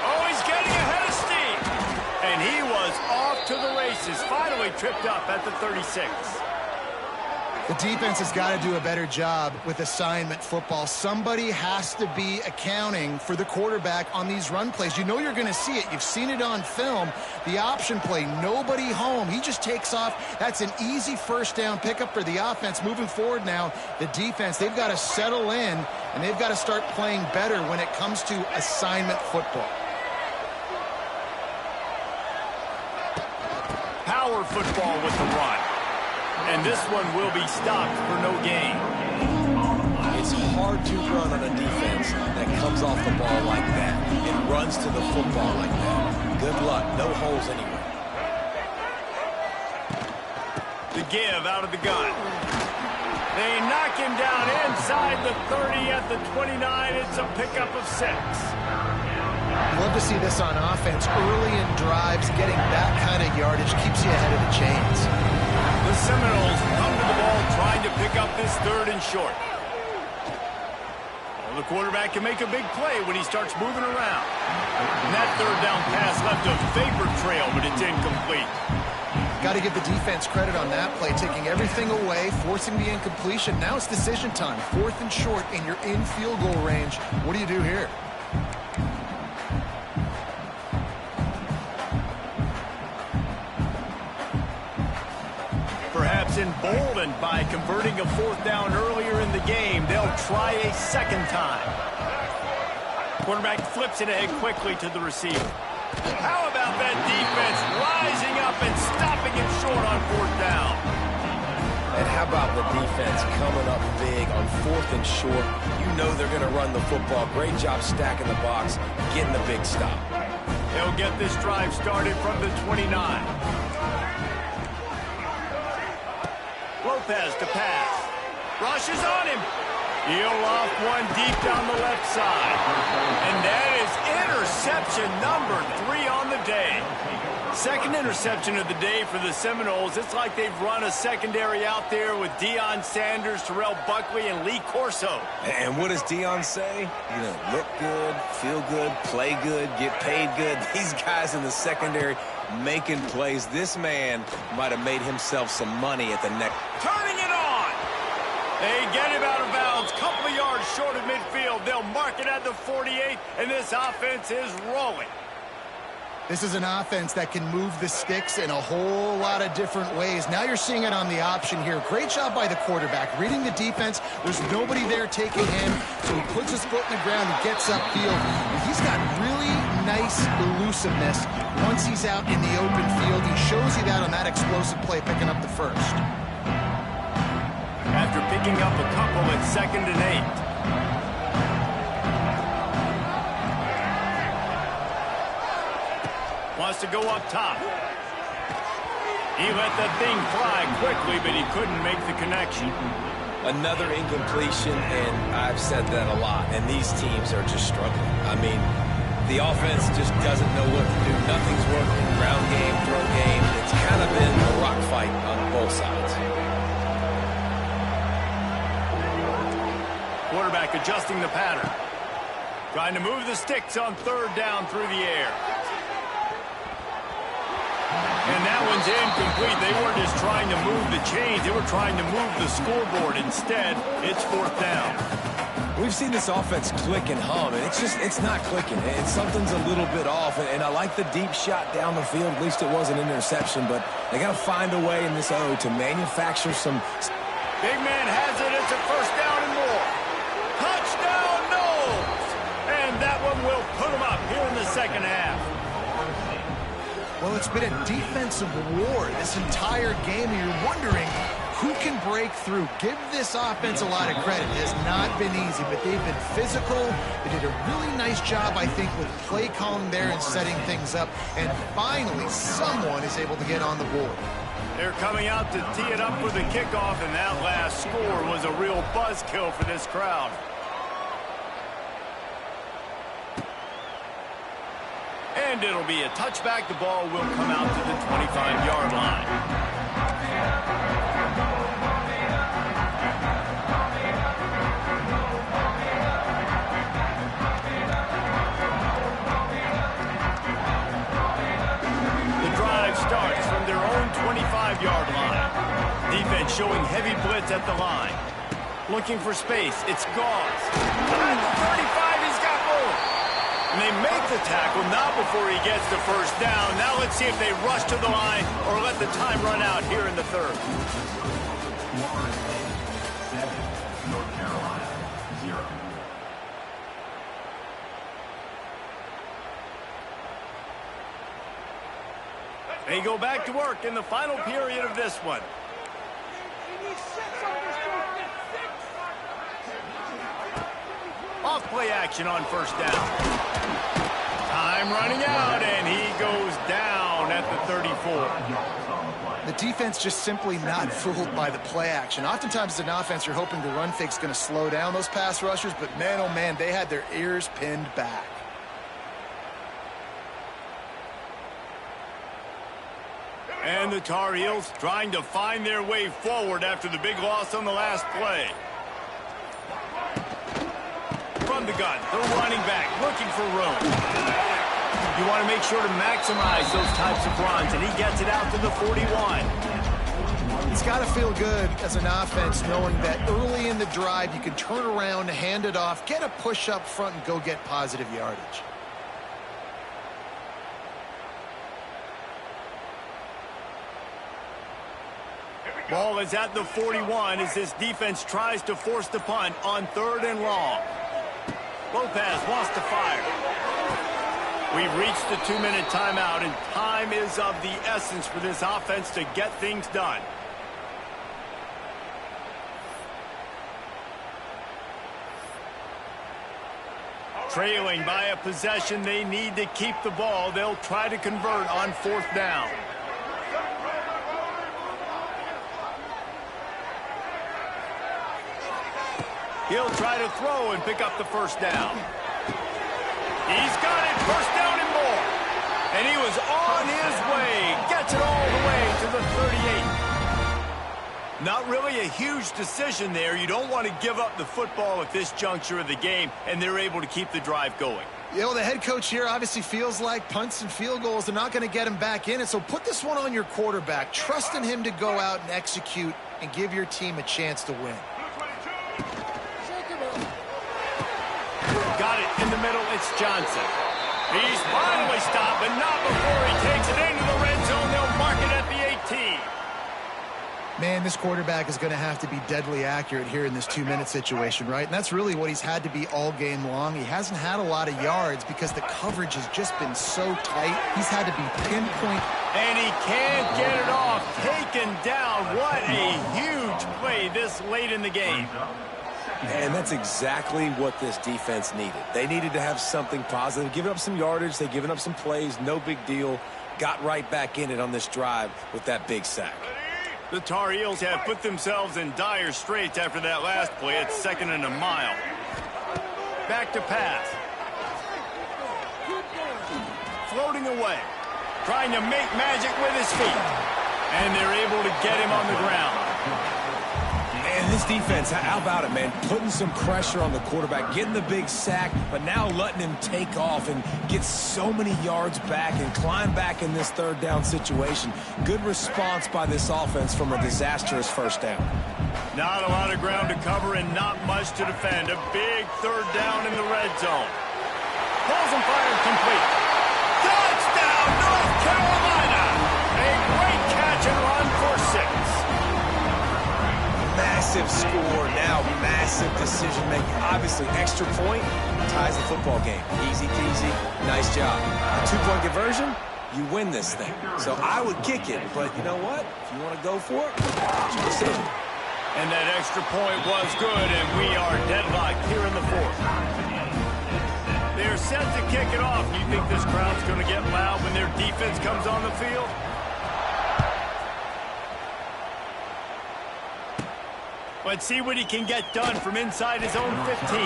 Speaker 1: Oh, he's getting ahead of steam. And he was off to the races. Finally tripped up at the 36.
Speaker 2: The defense has got to do a better job with assignment football. Somebody has to be accounting for the quarterback on these run plays. You know you're going to see it. You've seen it on film. The option play, nobody home. He just takes off. That's an easy first down pickup for the offense. Moving forward now, the defense, they've got to settle in, and they've got to start playing better when it comes to assignment football.
Speaker 1: Power football with the run. And this one will be stopped for no gain.
Speaker 4: It's hard to run on a defense that comes off the ball like that. It runs to the football like that. Good luck. No holes anywhere.
Speaker 1: The give out of the gun. They knock him down inside the 30 at the 29. It's a pickup of 6.
Speaker 2: Love to see this on offense. Early in drives, getting that kind of yardage keeps you ahead of the chains.
Speaker 1: The Seminoles come to the ball trying to pick up this 3rd and short. Well, the quarterback can make a big play when he starts moving around. And that 3rd down pass left a vapor trail, but it's incomplete.
Speaker 2: Got to give the defense credit on that play, taking everything away, forcing the incompletion. Now it's decision time. 4th and short, and you're in field goal range. What do you do here?
Speaker 1: Perhaps emboldened by converting a 4th down earlier in the game, they'll try a 2nd time. Quarterback flips it ahead quickly to the receiver. How about that defense rising up and stopping him short on 4th down?
Speaker 4: And how about the defense coming up big on 4th and short? You know they're going to run the football. Great job stacking the box, getting the big stop.
Speaker 1: They'll get this drive started from the 29. Lopez to pass. Rush is on him. He'll loft one deep down the left side. And that is interception number 3 on the day. 2nd interception of the day for the Seminoles. It's like they've run a secondary out there with Deion Sanders, Terrell Buckley, and Lee Corso.
Speaker 4: And what does Deion say? You know, look good, feel good, play good, get paid good. These guys in the secondary making plays. This man might have made himself some money at the neck.
Speaker 1: Turning it on. They get him out of bounds. Couple of yards short of midfield. They'll mark it at the 48, and this offense is rolling.
Speaker 2: This is an offense that can move the sticks in a whole lot of different ways. Now you're seeing it on the option here. Great job by the quarterback. Reading the defense, there's nobody there taking him, so he puts his foot in the ground, he gets upfield. And he's got really nice elusiveness once he's out in the open field. He shows you that on that explosive play, picking up the 1st.
Speaker 1: After picking up a couple at 2nd and 8. Wants to go up top. He let that thing fly quickly, but he couldn't make the connection.
Speaker 4: Another incompletion, and I've said that a lot, and these teams are just struggling. I mean, the offense just doesn't know what to do. Nothing's working. Ground game, throw game. It's kind of been a rock fight on both sides.
Speaker 1: Quarterback adjusting the pattern. Trying to move the sticks on 3rd down through the air. And that one's incomplete. They weren't just trying to move the chains. They were trying to move the scoreboard. Instead, it's fourth down.
Speaker 4: We've seen this offense click and hum, and it's not clicking. And something's a little bit off. And I like the deep shot down the field. At least it was an interception, but they got to find a way in this O to manufacture some.
Speaker 1: Big man has it. It's a first down and more. Touchdown, Knowles! And that one will put them up here in the second half.
Speaker 2: Well, it's been a defensive war this entire game, and you're wondering who can break through. Give this offense a lot of credit. It has not been easy, but they've been physical. They did a really nice job, I think, with play calling there and setting things up. And finally, someone is able to get on the board.
Speaker 1: They're coming out to tee it up for the kickoff, and that last score was a real buzzkill for this crowd. And it'll be a touchback. The ball will come out to the 25-yard line. The drive starts from their own 25-yard line. Defense showing heavy blitz at the line. Looking for space. It's Gauze. At the 35, he's got room. And they make the tackle, not before he gets the first down. Now let's see if they rush to the line or let the time run out here in the third.
Speaker 3: Florida State 7, North Carolina 0.
Speaker 1: They go back to work in the final period of this one. Off play action on first down. Time running out, and he goes down at the 34.
Speaker 2: The defense just simply not fooled by the play action. Oftentimes as an offense, you're hoping the run fake's going to slow down those pass rushers, but man, oh man, they had their ears pinned back.
Speaker 1: And the Tar Heels trying to find their way forward after the big loss on the last play. From the gun, the running back looking for room. You want to make sure to maximize those types of runs, and he gets it out to the 41.
Speaker 2: It's got to feel good as an offense knowing that early in the drive you can turn around, hand it off, get a push up front, and go get positive yardage.
Speaker 1: Ball is at the 41 as this defense tries to force the punt on third and long. Lopez wants to fire. We've reached the 2-minute timeout, and time is of the essence for this offense to get things done. Trailing by a possession, they need to keep the ball. They'll try to convert on fourth down. He'll try to throw and pick up the first down. He's got it, first down and more. And he was on his way, gets it all the way to the 38. Not really a huge decision there. You don't want to give up the football at this juncture of the game, and they're able to keep the drive going.
Speaker 2: You know, the head coach here obviously feels like punts and field goals, they're not going to get him back in it, so put this one on your quarterback. Trust in him to go out and execute and give your team a chance to win.
Speaker 1: Got it in the middle, it's Johnson. He's finally stopped, but not before he takes it into the red zone. They'll mark it at the 18.
Speaker 2: Man, this quarterback is going to have to be deadly accurate here in this 2-minute situation, right? And that's really what he's had to be all game long. He hasn't had a lot of yards because the coverage has just been so tight. He's had to be pinpoint.
Speaker 1: And he can't get it off. Taken down. What a huge play this late in the game.
Speaker 4: And that's exactly what this defense needed. They needed to have something positive. Giving up some yardage, they've given up some plays, no big deal. Got right back in it on this drive with that big sack.
Speaker 1: The Tar Heels have put themselves in dire straits after that last play. It's second and a mile. Back to pass. Floating away. Trying to make magic with his feet. And they're able to get him on the ground.
Speaker 4: And this defense, how about it, man? Putting some pressure on the quarterback, getting the big sack, but now letting him take off and get so many yards back and climb back in this third down situation. Good response by this offense from a disastrous first down.
Speaker 1: Not a lot of ground to cover and not much to defend. A big third down in the red zone. Pulls and fired complete. Touchdown, North Carolina! A great catch and run for 6.
Speaker 4: Massive score, now massive decision-making. Obviously, extra point ties the football game. Easy peasy, nice job. A 2-point conversion, you win this thing. So I would kick it, but you know what? If you want to go for it, it's your decision.
Speaker 1: And that extra point was good, and we are deadlocked here in the 4th. They're set to kick it off. Do you think this crowd's going to get loud when their defense comes on the field? Let's see what he can get done from inside his own 15.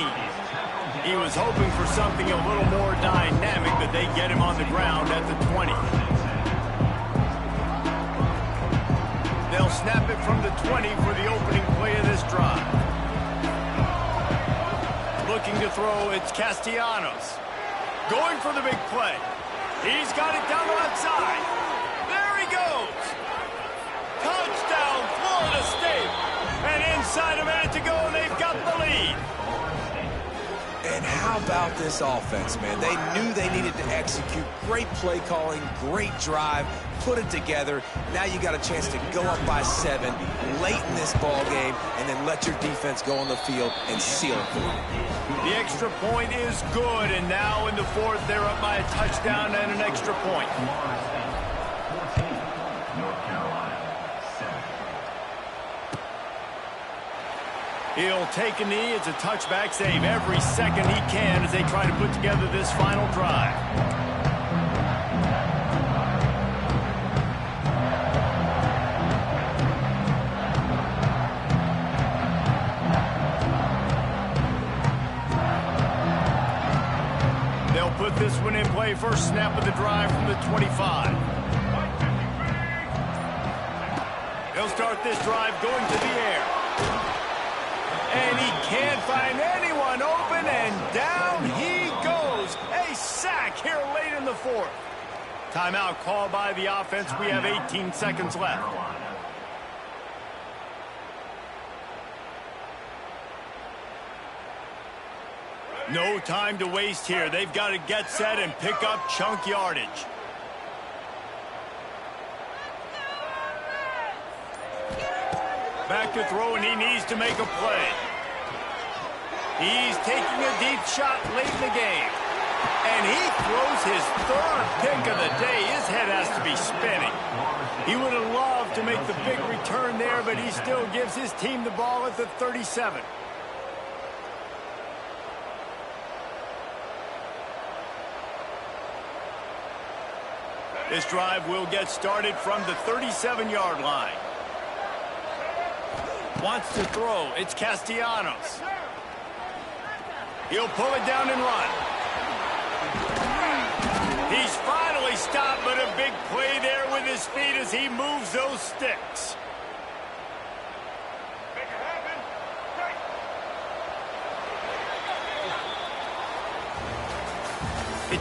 Speaker 1: He was hoping for something a little more dynamic, but they get him on the ground at the 20. They'll snap it from the 20 for the opening play of this drive. Looking to throw, it's Castellanos. Going for the big play. He's got it down the left side. There he goes. Touchdown, Florida State. And inside a minute to go, and they've got the lead.
Speaker 4: And how about this offense, man? They knew they needed to execute. Great play calling, great drive, put it together. Now you got a chance to go up by 7 late in this ball game and then let your defense go on the field and seal it for you.
Speaker 1: The extra point is good, and now in the 4th, they're up by a touchdown and an extra point. He'll take a knee. It's a touchback save every second he can as they try to put together this final drive. They'll put this one in play. First snap of the drive from the 25. He'll start this drive going to the air. And he can't find anyone open, and down he goes. A sack here late in the 4th. Timeout called by the offense. We have 18 seconds left. No time to waste here. They've got to get set and pick up chunk yardage. Back to throw, and he needs to make a play. He's taking a deep shot late in the game. And he throws his 3rd pick of the day. His head has to be spinning. He would have loved to make the big return there, but he still gives his team the ball at the 37. This drive will get started from the 37-yard line. Wants to throw. It's Castellanos. He'll pull it down and run. He's finally stopped, but a big play there with his feet as he moves those sticks.